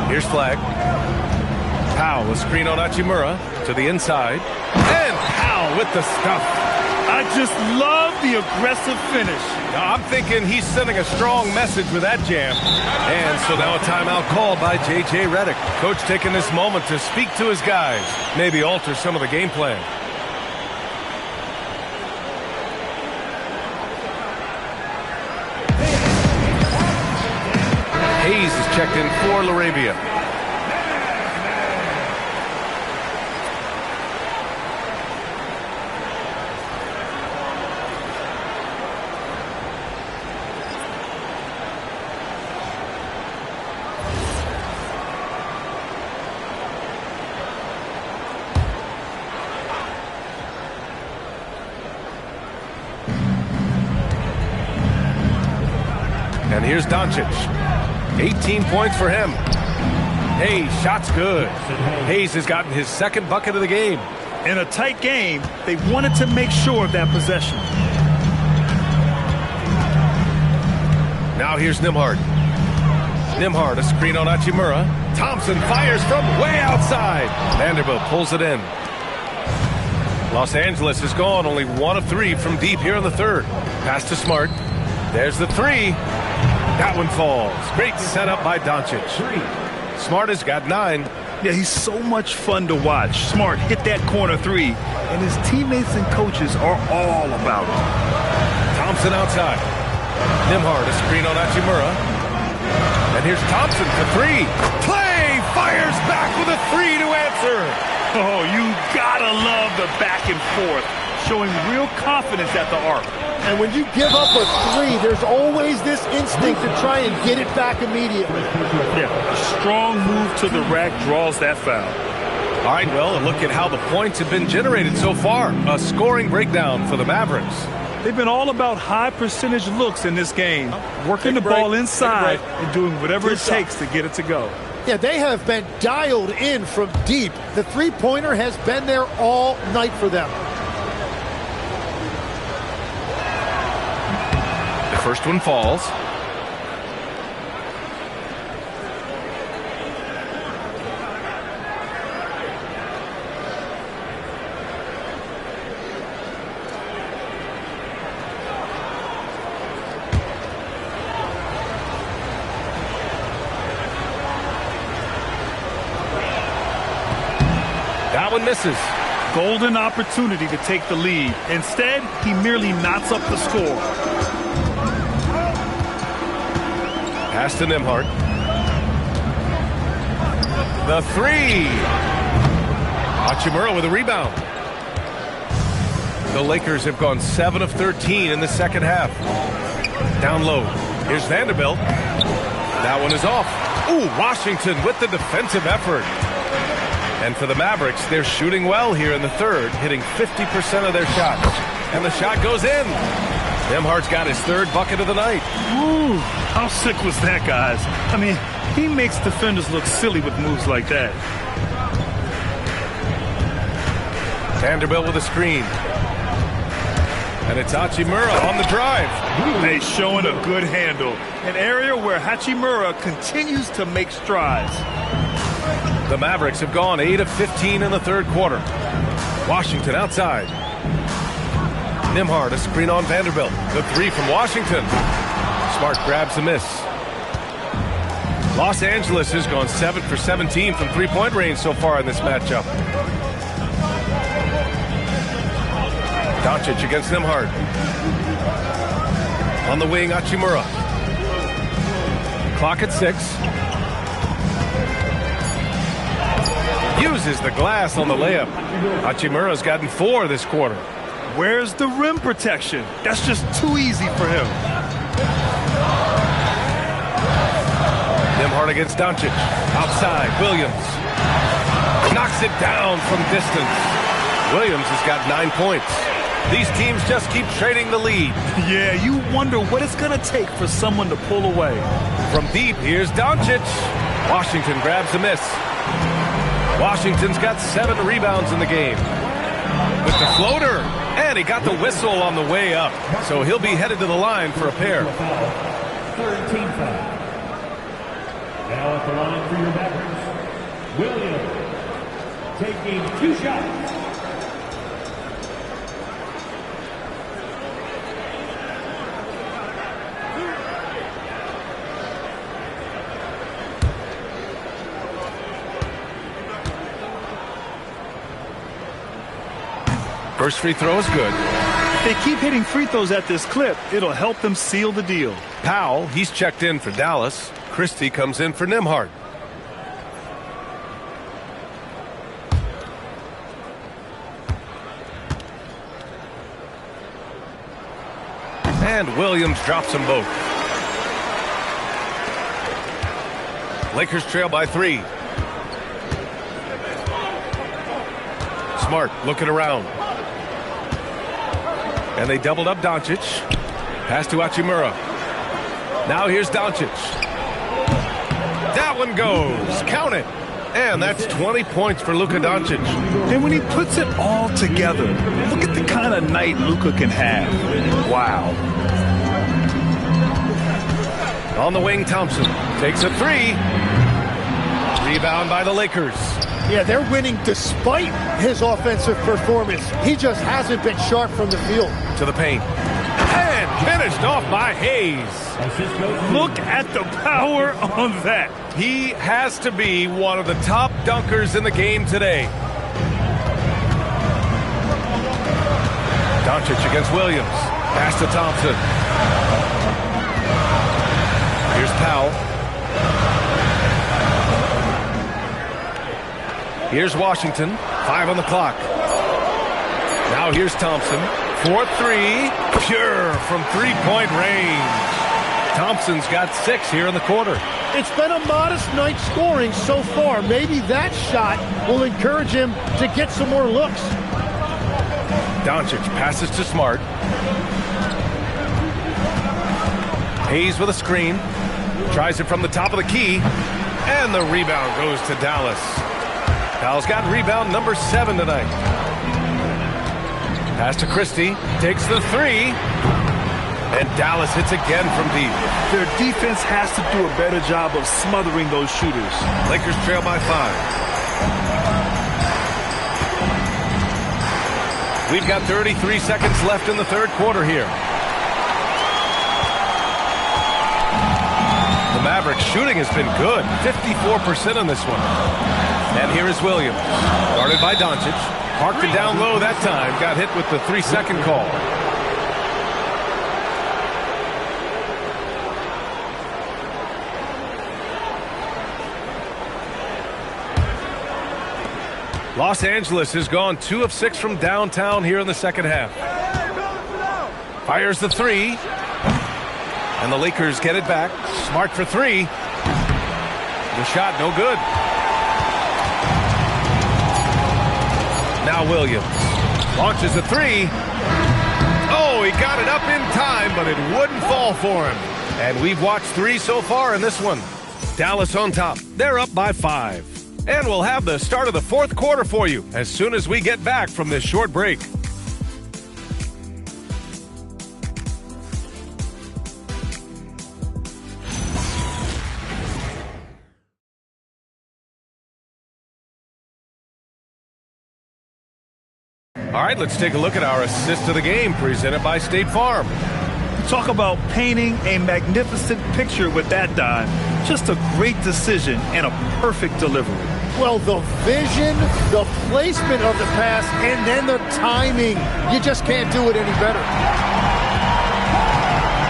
Here's Flagg. Powell, a screen on Hachimura to the inside. And Powell with the stuff. I just love the aggressive finish. Now, I'm thinking he's sending a strong message with that jam. And so now a timeout called by J.J. Redick. Coach taking this moment to speak to his guys, maybe alter some of the game plan. Hayes is checked in for LaRavia. And here's Doncic. 18 points for him. Hayes, shot's good. Hayes has gotten his second bucket of the game. In a tight game, they wanted to make sure of that possession. Now here's Nembhard. Nembhard, a screen on Hachimura. Thompson fires from way outside. Vanderbilt pulls it in. Los Angeles is gone, only 1 of 3 from deep here in the third. Pass to Smart. There's the 3. That one falls. Great setup by Doncic. Smart has got 9. Yeah, he's so much fun to watch. Smart hit that corner 3, and his teammates and coaches are all about it. Thompson outside. Nembhard, a screen on Hachimura. And here's Thompson for 3. Clay fires back with a 3 to answer. Oh, you gotta love the back and forth, showing real confidence at the arc. And when you give up a 3, there's always this instinct to try and get it back immediately. Yeah, a strong move to the rack draws that foul. All right, well, and look at how the points have been generated so far. A scoring breakdown for the Mavericks. They've been all about high percentage looks in this game, working the ball inside and doing whatever it takes to get it to go. Yeah, they have been dialed in from deep. The three-pointer has been there all night for them. The first one falls. That one misses. Golden opportunity to take the lead. Instead, he merely knots up the score. Pass to Nembhard. The 3. Hachimura with a rebound. The Lakers have gone 7 of 13 in the second half. Down low. Here's Vanderbilt. That one is off. Ooh, Washington with the defensive effort. And for the Mavericks, they're shooting well here in the third, hitting 50% of their shots. And the shot goes in. Nembhard's got his 3rd bucket of the night. Ooh, how sick was that, guys? I mean, he makes defenders look silly with moves like that. Vanderbilt with a screen. And it's Hachimura on the drive. They showing a good handle. An area where Hachimura continues to make strides. The Mavericks have gone 8 of 15 in the third quarter. Washington outside. Nembhard, a screen on Vanderbilt. The 3 from Washington. Smart grabs a miss. Los Angeles has gone 7 for 17 from three-point range so far in this matchup. Doncic against Nembhard. On the wing, Hachimura. Clock at 6. Uses the glass on the layup. Hachimura's gotten 4 this quarter. Where's the rim protection? That's just too easy for him. Nembhard against Doncic. Outside, Williams. Knocks it down from distance. Williams has got 9 points. These teams just keep trading the lead. Yeah, you wonder what it's going to take for someone to pull away. From deep, here's Doncic. Washington grabs a miss. Washington's got 7 rebounds in the game. With the floater. And he got the whistle on the way up. So he'll be headed to the line for a pair. 3rd team foul. Now at the line for your Mavericks, Williams taking 2 shots. First free throw is good. If they keep hitting free throws at this clip, it'll help them seal the deal. Powell, he's checked in for Dallas. Christie comes in for Nembhard. And Williams drops them both. Lakers trail by 3. Smart looking around. And they doubled up Doncic. Pass to Hachimura. Now here's Doncic. That one goes. Count it. And that's 20 points for Luka Doncic. And when he puts it all together, look at the kind of night Luka can have. Wow. On the wing, Thompson takes a three. Rebound by the Lakers. Yeah, they're winning despite his offensive performance. He just hasn't been sharp from the field. To the paint. And finished off by Hayes. Look at the power on that. He has to be one of the top dunkers in the game today. Doncic against Williams. Pass to Thompson. Here's Powell. Here's Washington. 5 on the clock. Now here's Thompson. 4-3. Pure from three-point range. Thompson's got 6 here in the quarter. It's been a modest night scoring so far. Maybe that shot will encourage him to get some more looks. Doncic passes to Smart. Hayes with a screen. Tries it from the top of the key. And the rebound goes to Dallas. Powell's got rebound number 7 tonight. Pass to Christie. Takes the three. And Dallas hits again from deep. Their defense has to do a better job of smothering those shooters. Lakers trail by 5. We've got 33 seconds left in the third quarter here. The Mavericks shooting has been good. 54% on this one. And here is Williams. Guarded by Doncic. Parked it down low that time. Got hit with the 3-second call. Los Angeles has gone 2 of 6 from downtown here in the second half. Fires the three. And the Lakers get it back. Smart for 3. The shot no good. Now Williams launches a 3. Oh, he got it up in time, but it wouldn't fall for him. And we've watched 3 so far in this one. Dallas on top. They're up by 5. And we'll have the start of the fourth quarter for you as soon as we get back from this short break. All right, let's take a look at our assist of the game presented by State Farm. Talk about painting a magnificent picture with that dive. Just a great decision and a perfect delivery. Well, the vision, the placement of the pass, and then the timing. You just can't do it any better.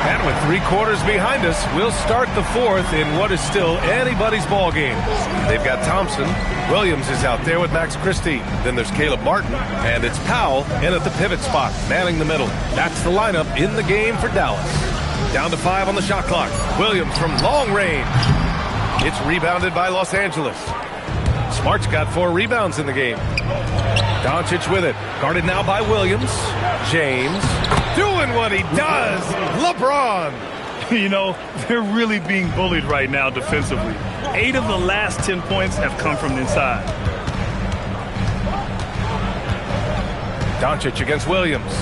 And with 3 quarters behind us, we'll start the fourth in what is still anybody's ball game. They've got Thompson. Williams is out there with Max Christie. Then there's Caleb Martin, and it's Powell in at the pivot spot, manning the middle. That's the lineup in the game for Dallas. Down to 5 on the shot clock. Williams from long range. It's rebounded by Los Angeles. Smart's got 4 rebounds in the game. Doncic with it. Guarded now by Williams. James doing what he does. LeBron. You know, they're really being bullied right now defensively. 8 of the last 10 points have come from inside. Doncic against Williams.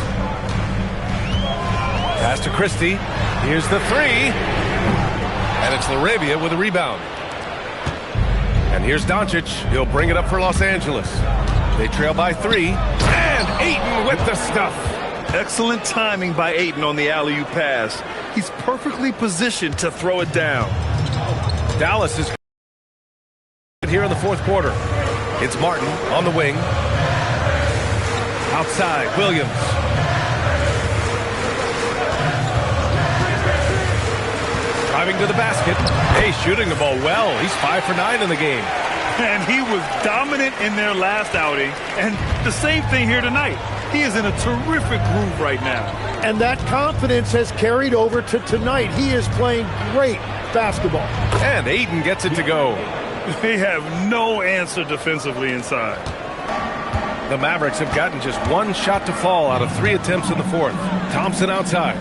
Pass to Christie. Here's the 3. And it's LaRavia with a rebound. And here's Doncic. He'll bring it up for Los Angeles. They trail by 3. And Ayton with the stuff. Excellent timing by Ayton on the alley-oop pass. He's perfectly positioned to throw it down. Dallas is here in the fourth quarter. It's Martin on the wing. Outside, Williams. Driving to the basket. Hey, shooting the ball well. He's 5 for 9 in the game. And he was dominant in their last outing. And the same thing here tonight. He is in a terrific groove right now. And that confidence has carried over to tonight. He is playing great basketball. And Ayton gets it to go. They have no answer defensively inside. The Mavericks have gotten just 1 shot to fall out of 3 attempts in the fourth. Thompson outside.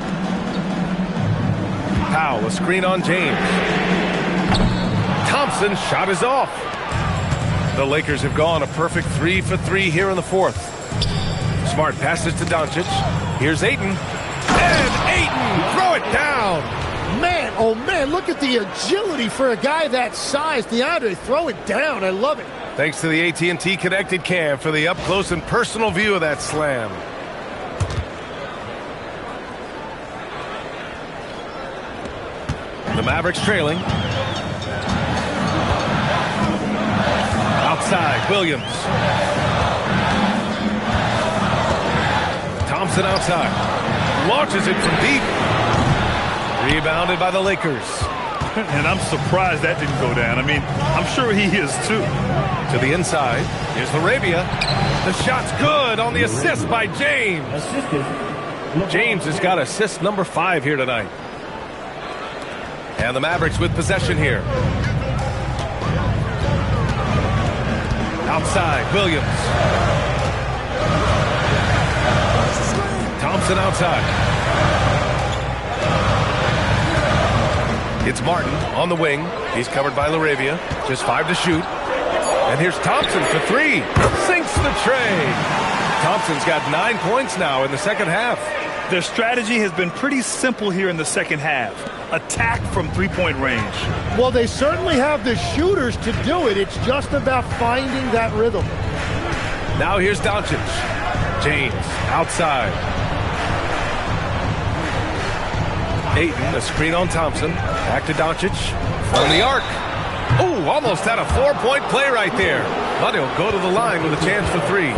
Powell, a screen on James. Thompson's shot is off. The Lakers have gone a perfect 3 for 3 here in the fourth. Smart passes to Doncic. Here's Ayton. And Ayton, throw it down. Man, Oh, man, look at the agility for a guy that size. DeAndre, throw it down. I love it. Thanks to the AT&T Connected Cam for the up-close and personal view of that slam. The Mavericks trailing. Outside, Williams. Thompson outside. Launches it from deep. Rebounded by the Lakers. And I'm surprised that didn't go down. I mean, I'm sure he is too. To the inside. Here's Arabia. The shot's good on the assist by James. James has got assist number 5 here tonight. And the Mavericks with possession here. Outside, Williams. Thompson outside. It's Martin on the wing. He's covered by Laravia. Just 5 to shoot. And here's Thompson for 3. Sinks the tray. Thompson's got 9 points now in the second half. Their strategy has been pretty simple here in the second half. Attack from three-point range. Well, they certainly have the shooters to do it. It's just about finding that rhythm. Now here's Doncic. James outside. Ayton, a screen on Thompson. Back to Doncic. From the arc. Oh, almost had a 4-point play right there. But he'll go to the line with a chance for 3.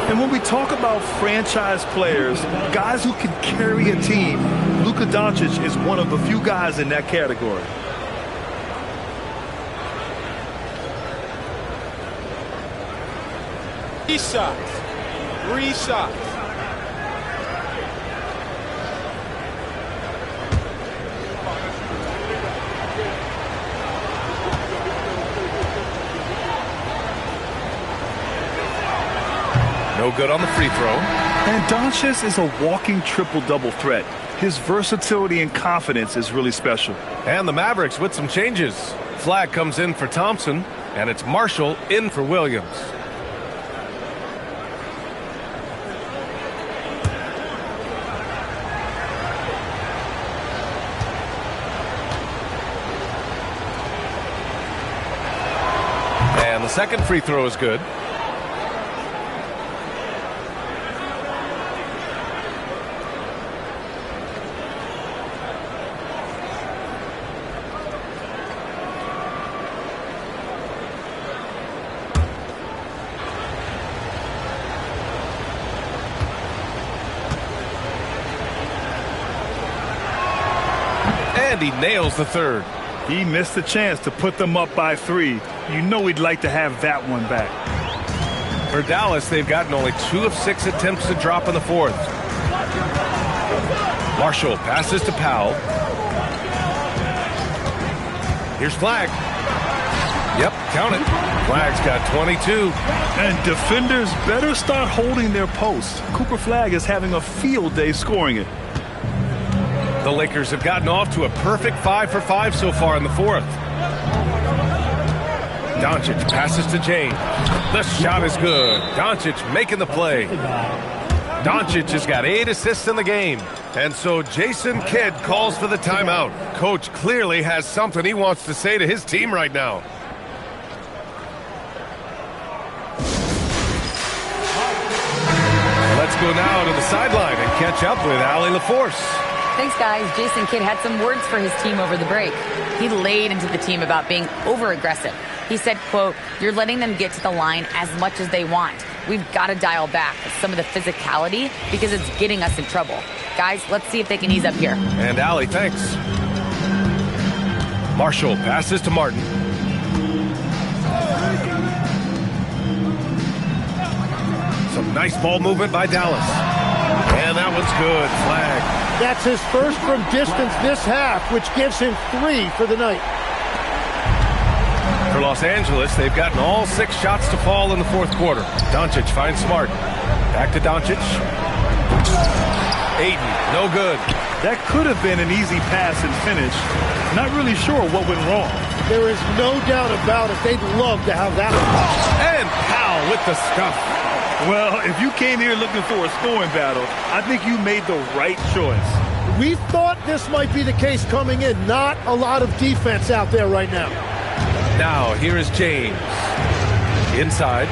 And when we talk about franchise players, guys who can carry a team, Luka Doncic is one of the few guys in that category. Three shots. No good on the free throw. And Doncic is a walking triple-double threat. His versatility and confidence is really special. And the Mavericks with some changes. Flag comes in for Thompson, and it's Marshall in for Williams. And the second free throw is good. And he nails the third. He missed the chance to put them up by 3. You know he'd like to have that one back. For Dallas, they've gotten only 2 of 6 attempts to drop in the fourth. Marshall passes to Powell. Here's Flag. Yep, count it. Flag's got 22. And defenders better start holding their posts. Cooper Flag is having a field day scoring it. The Lakers have gotten off to a perfect 5 for 5 so far in the fourth. Doncic passes to James. The shot is good. Doncic making the play. Doncic has got 8 assists in the game. And so Jason Kidd calls for the timeout. Coach clearly has something he wants to say to his team right now. Let's go now to the sideline and catch up with Allie LaForce. Thanks, guys. Jason Kidd had some words for his team over the break. He laid into the team about being over-aggressive. He said, quote, "You're letting them get to the line as much as they want. We've got to dial back some of the physicality because it's getting us in trouble. Guys, let's see if they can ease up here." And Allie, thanks. Marshall passes to Martin. Some nice ball movement by Dallas. And that one's good. Flag. That's his first from distance this half, which gives him 3 for the night. For Los Angeles, they've gotten all 6 shots to fall in the fourth quarter. Doncic finds Smart. Back to Doncic. Ayton, no good. That could have been an easy pass and finish. Not really sure what went wrong. There is no doubt about it. They'd love to have that one. And Powell with the stuff. Well, if you came here looking for a scoring battle, I think you made the right choice. We thought this might be the case coming in. Not a lot of defense out there right now. Now, here is James. Inside.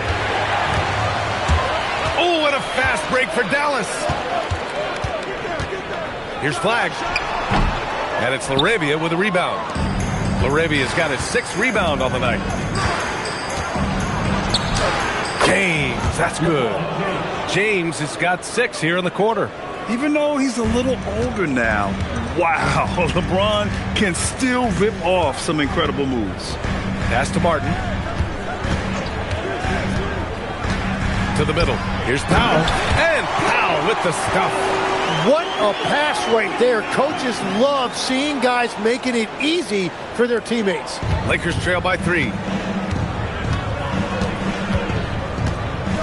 Oh, what a fast break for Dallas. Here's Flagg. And it's Laravia with a rebound. Laravia's got his 6th rebound on the night. James, that's good. James has got 6 here in the quarter. Even though he's a little older now, wow, LeBron can still rip off some incredible moves. Pass to Martin. To the middle. Here's Powell. And Powell with the stuff. What a pass right there. Coaches love seeing guys making it easy for their teammates. Lakers trail by 3.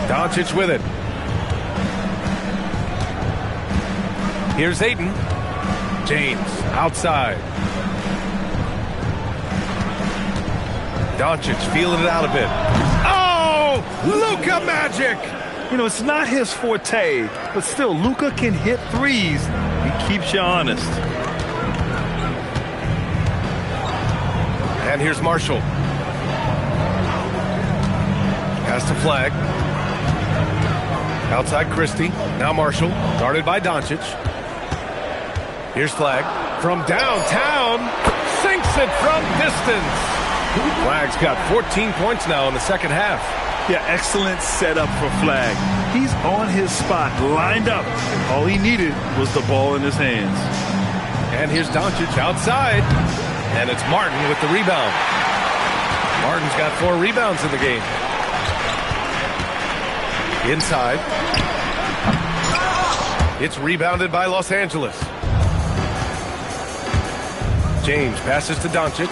Doncic with it. Here's Ayton. James outside. Doncic feeling it out a bit. Oh, Luka magic! You know, it's not his forte, but still, Luka can hit threes. He keeps you honest. And here's Marshall. Pass to Flagg. Outside Christie. Now Marshall, guarded by Doncic. Here's Flagg. From downtown, sinks it from distance. Flagg's got 14 points now in the second half. Yeah, excellent setup for Flagg. He's on his spot, lined up. All he needed was the ball in his hands. And here's Doncic outside. And it's Martin with the rebound. Martin's got 4 rebounds in the game. Inside. It's rebounded by Los Angeles. James passes to Doncic.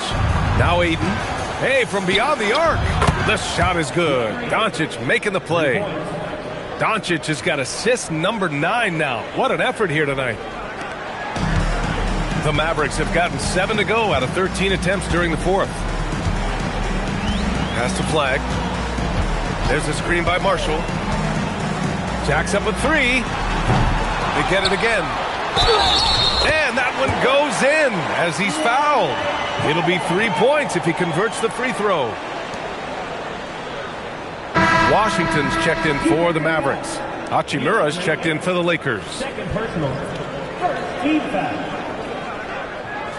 Now Ayton. Hey, from beyond the arc. The shot is good. Doncic making the play. Doncic has got assist number 9 now. What an effort here tonight. The Mavericks have gotten 7 to go out of 13 attempts during the 4th. Pass to Flagg. There's a screen by Marshall. Jacks up a 3. They get it again. And that one goes in as he's fouled. It'll be 3 points if he converts the free throw. Washington's checked in for the Mavericks. Hachimura's checked in for the Lakers. Second personal. First team foul.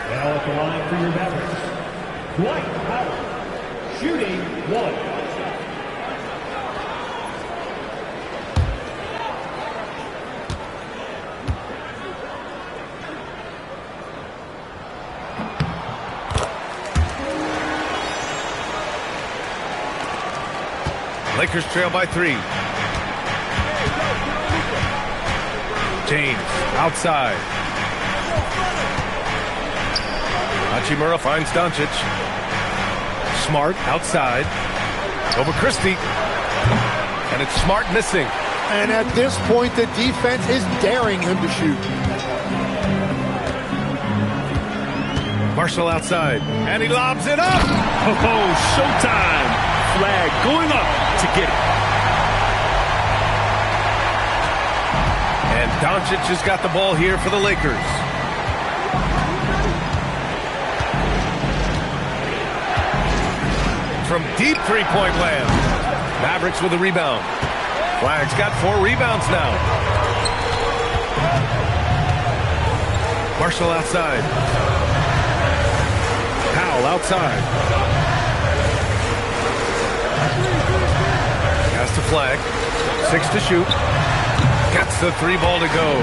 Now at the line for your Mavericks. Dwight Howard. Shooting 1. Lakers trail by 3. James outside. Hachimura finds Doncic. Smart outside. Over Christie. And it's Smart missing. And at this point, the defense is daring him to shoot. Marshall outside. And he lobs it up. Oh, showtime. Flagg going up to get it. And Doncic has got the ball here for the Lakers. From deep three-point land. Mavericks with a rebound. Flagg's got 4 rebounds now. Marshall outside. Powell outside. Pass to Flagg. 6 to shoot. Gets the 3 ball to go.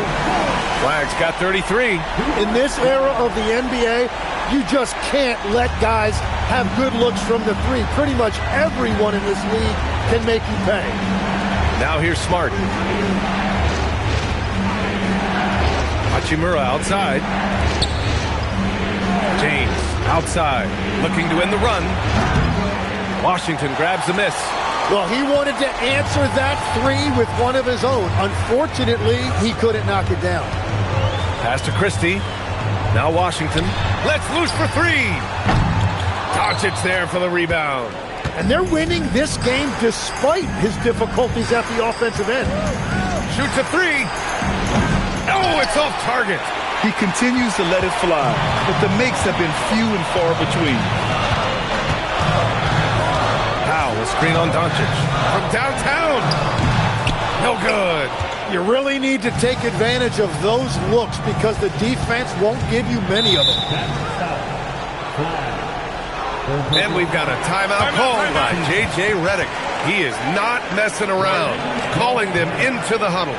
Flagg's got 33. In this era of the NBA, you just can't let guys have good looks from the 3. Pretty much everyone in this league can make you pay. Now here's Smart. Hachimura outside. James outside. Looking to end the run. Washington grabs the miss. Well, he wanted to answer that 3 with one of his own. Unfortunately, he couldn't knock it down. Pass to Christie. Now Washington. Let's loose for 3. Doncic there for the rebound. And they're winning this game despite his difficulties at the offensive end. Shoots a 3. Oh, it's off target. He continues to let it fly, but the makes have been few and far between. Powell, a screen on Doncic. From downtown. No good. You really need to take advantage of those looks because the defense won't give you many of them. And we've got a timeout called by J.J. Redick. He is not messing around, calling them into the huddle.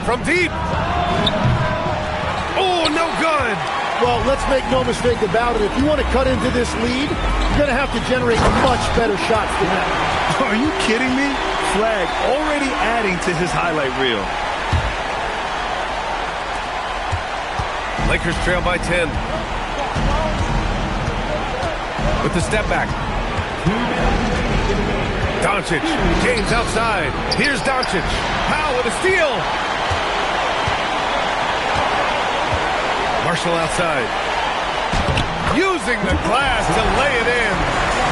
From deep. Oh, no good. Well, let's make no mistake about it. If you want to cut into this lead, you're going to have to generate much better shots than that. Are you kidding me? Flag already adding to his highlight reel. Lakers trail by 10. With the step back. Doncic. James outside. Here's Doncic. Powell with a steal. Marshall outside. Using the glass to lay it in.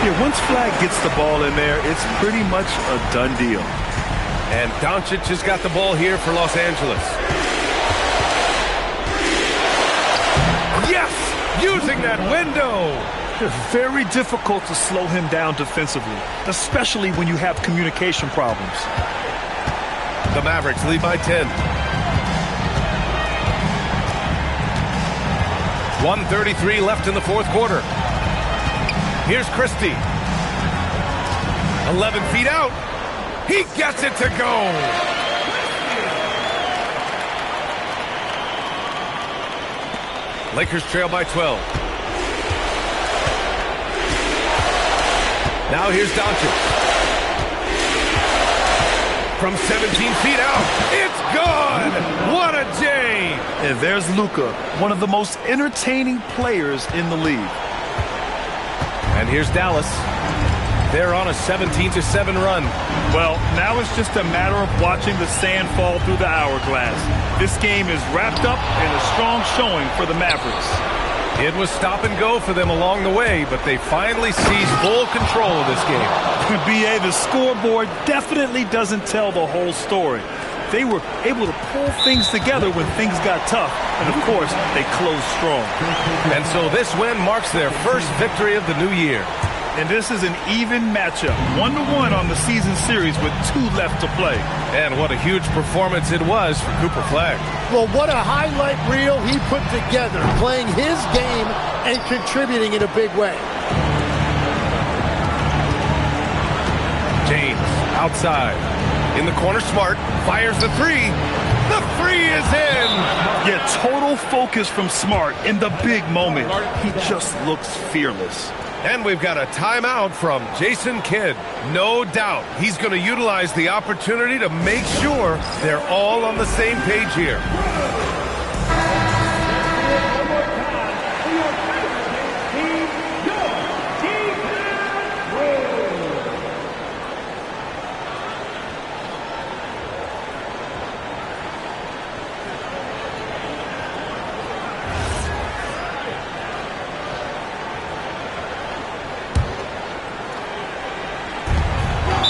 Yeah, once Flag gets the ball in there, it's pretty much a done deal. And Doncic has got the ball here for Los Angeles. Yes! Using that window. It's very difficult to slow him down defensively, especially when you have communication problems. The Mavericks lead by 10. 1:33 left in the fourth quarter. Here's Christie. 11 feet out. He gets it to go. Lakers trail by 12. Now here's Doncic. From 17 feet out. It's good. What a J. And there's Luka, one of the most entertaining players in the league. And here's Dallas. They're on a 17-7 run. Well, now it's just a matter of watching the sand fall through the hourglass. This game is wrapped up in a strong showing for the Mavericks. It was stop and go for them along the way, but they finally seized full control of this game. B.A., the scoreboard definitely doesn't tell the whole story. They were able to pull things together when things got tough, and of course, they closed strong. And so this win marks their first victory of the new year. And this is an even matchup, 1-1 on the season series with 2 left to play. And what a huge performance it was for Cooper Flag. Well, what a highlight reel he put together, playing his game and contributing in a big way. James outside. In the corner, Smart fires the three. The three is in. Yeah, total focus from Smart in the big moment. He just looks fearless. And we've got a timeout from Jason Kidd. No doubt he's going to utilize the opportunity to make sure they're all on the same page here.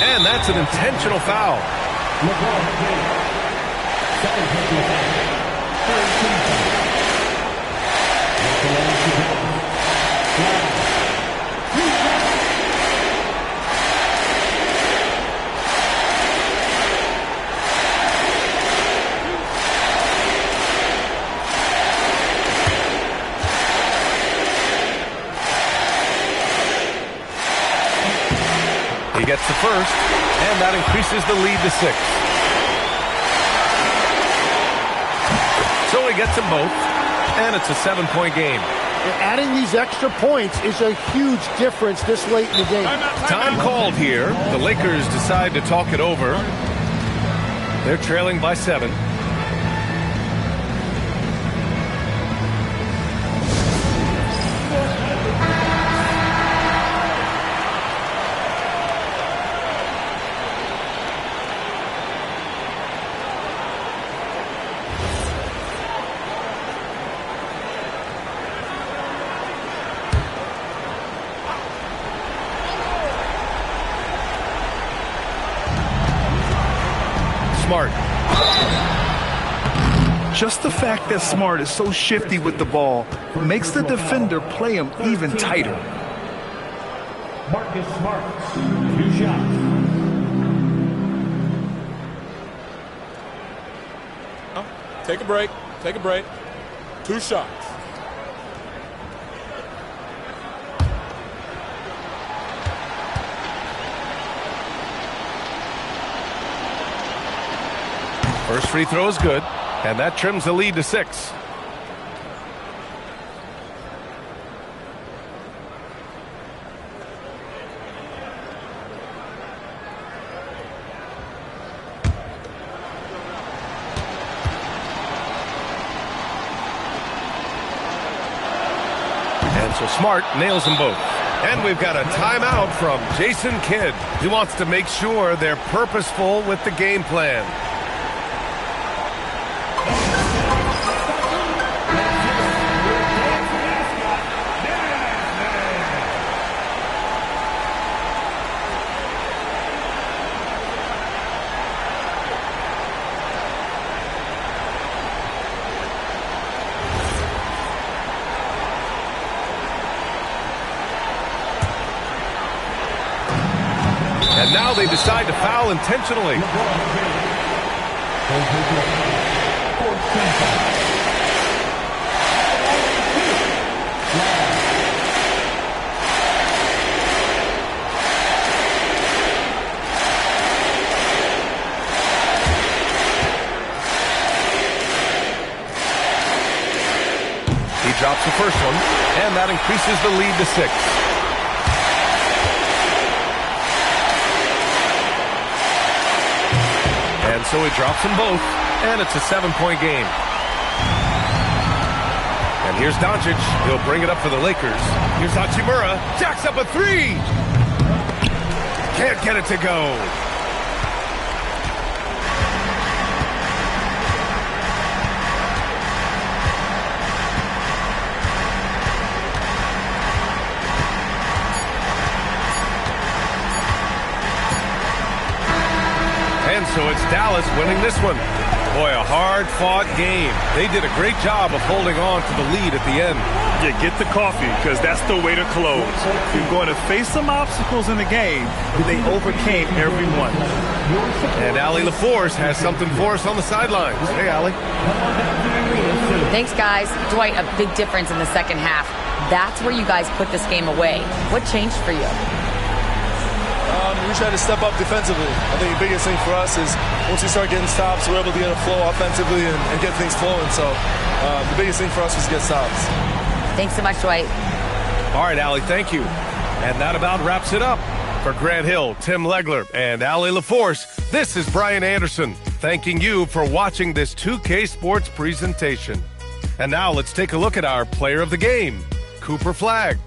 And that's an intentional foul. He gets the first, and that increases the lead to 6. So he gets them both, and it's a 7-point game. Adding these extra points is a huge difference this late in the game. Time called here. The Lakers decide to talk it over. They're trailing by 7. Smart. Just the fact that Smart is so shifty with the ball makes the defender play him even tighter. Marcus Smart, 2 shots. Take a break. Take a break. 2 shots. First free throw is good, and that trims the lead to 6. And so Smart nails them both. And we've got a timeout from Jason Kidd. He wants to make sure they're purposeful with the game plan. And now they decide to foul intentionally. He drops the first one, and that increases the lead to 6. And so he drops them both, and it's a 7-point game. And here's Doncic. He'll bring it up for the Lakers. Here's Hachimura. Jacks up a 3. Can't get it to go. And so it's Dallas winning this one. Boy, a hard-fought game. They did a great job of holding on to the lead at the end. Yeah, get the coffee, because that's the way to close. You're going to face some obstacles in the game, but they overcame every one. And Allie LaForce has something for us on the sidelines. Hey, Allie. Thanks, guys. Dwight, a big difference in the second half. That's where you guys put this game away. What changed for you? We tried to step up defensively. I think the biggest thing for us is once we start getting stops, we're able to get a flow offensively and get things flowing. So the biggest thing for us was to get stops. Thanks so much, Dwight. All right, Allie, thank you. And that about wraps it up. For Grant Hill, Tim Legler, and Allie LaForce, this is Brian Anderson, thanking you for watching this 2K Sports presentation. And now let's take a look at our player of the game, Cooper Flagg.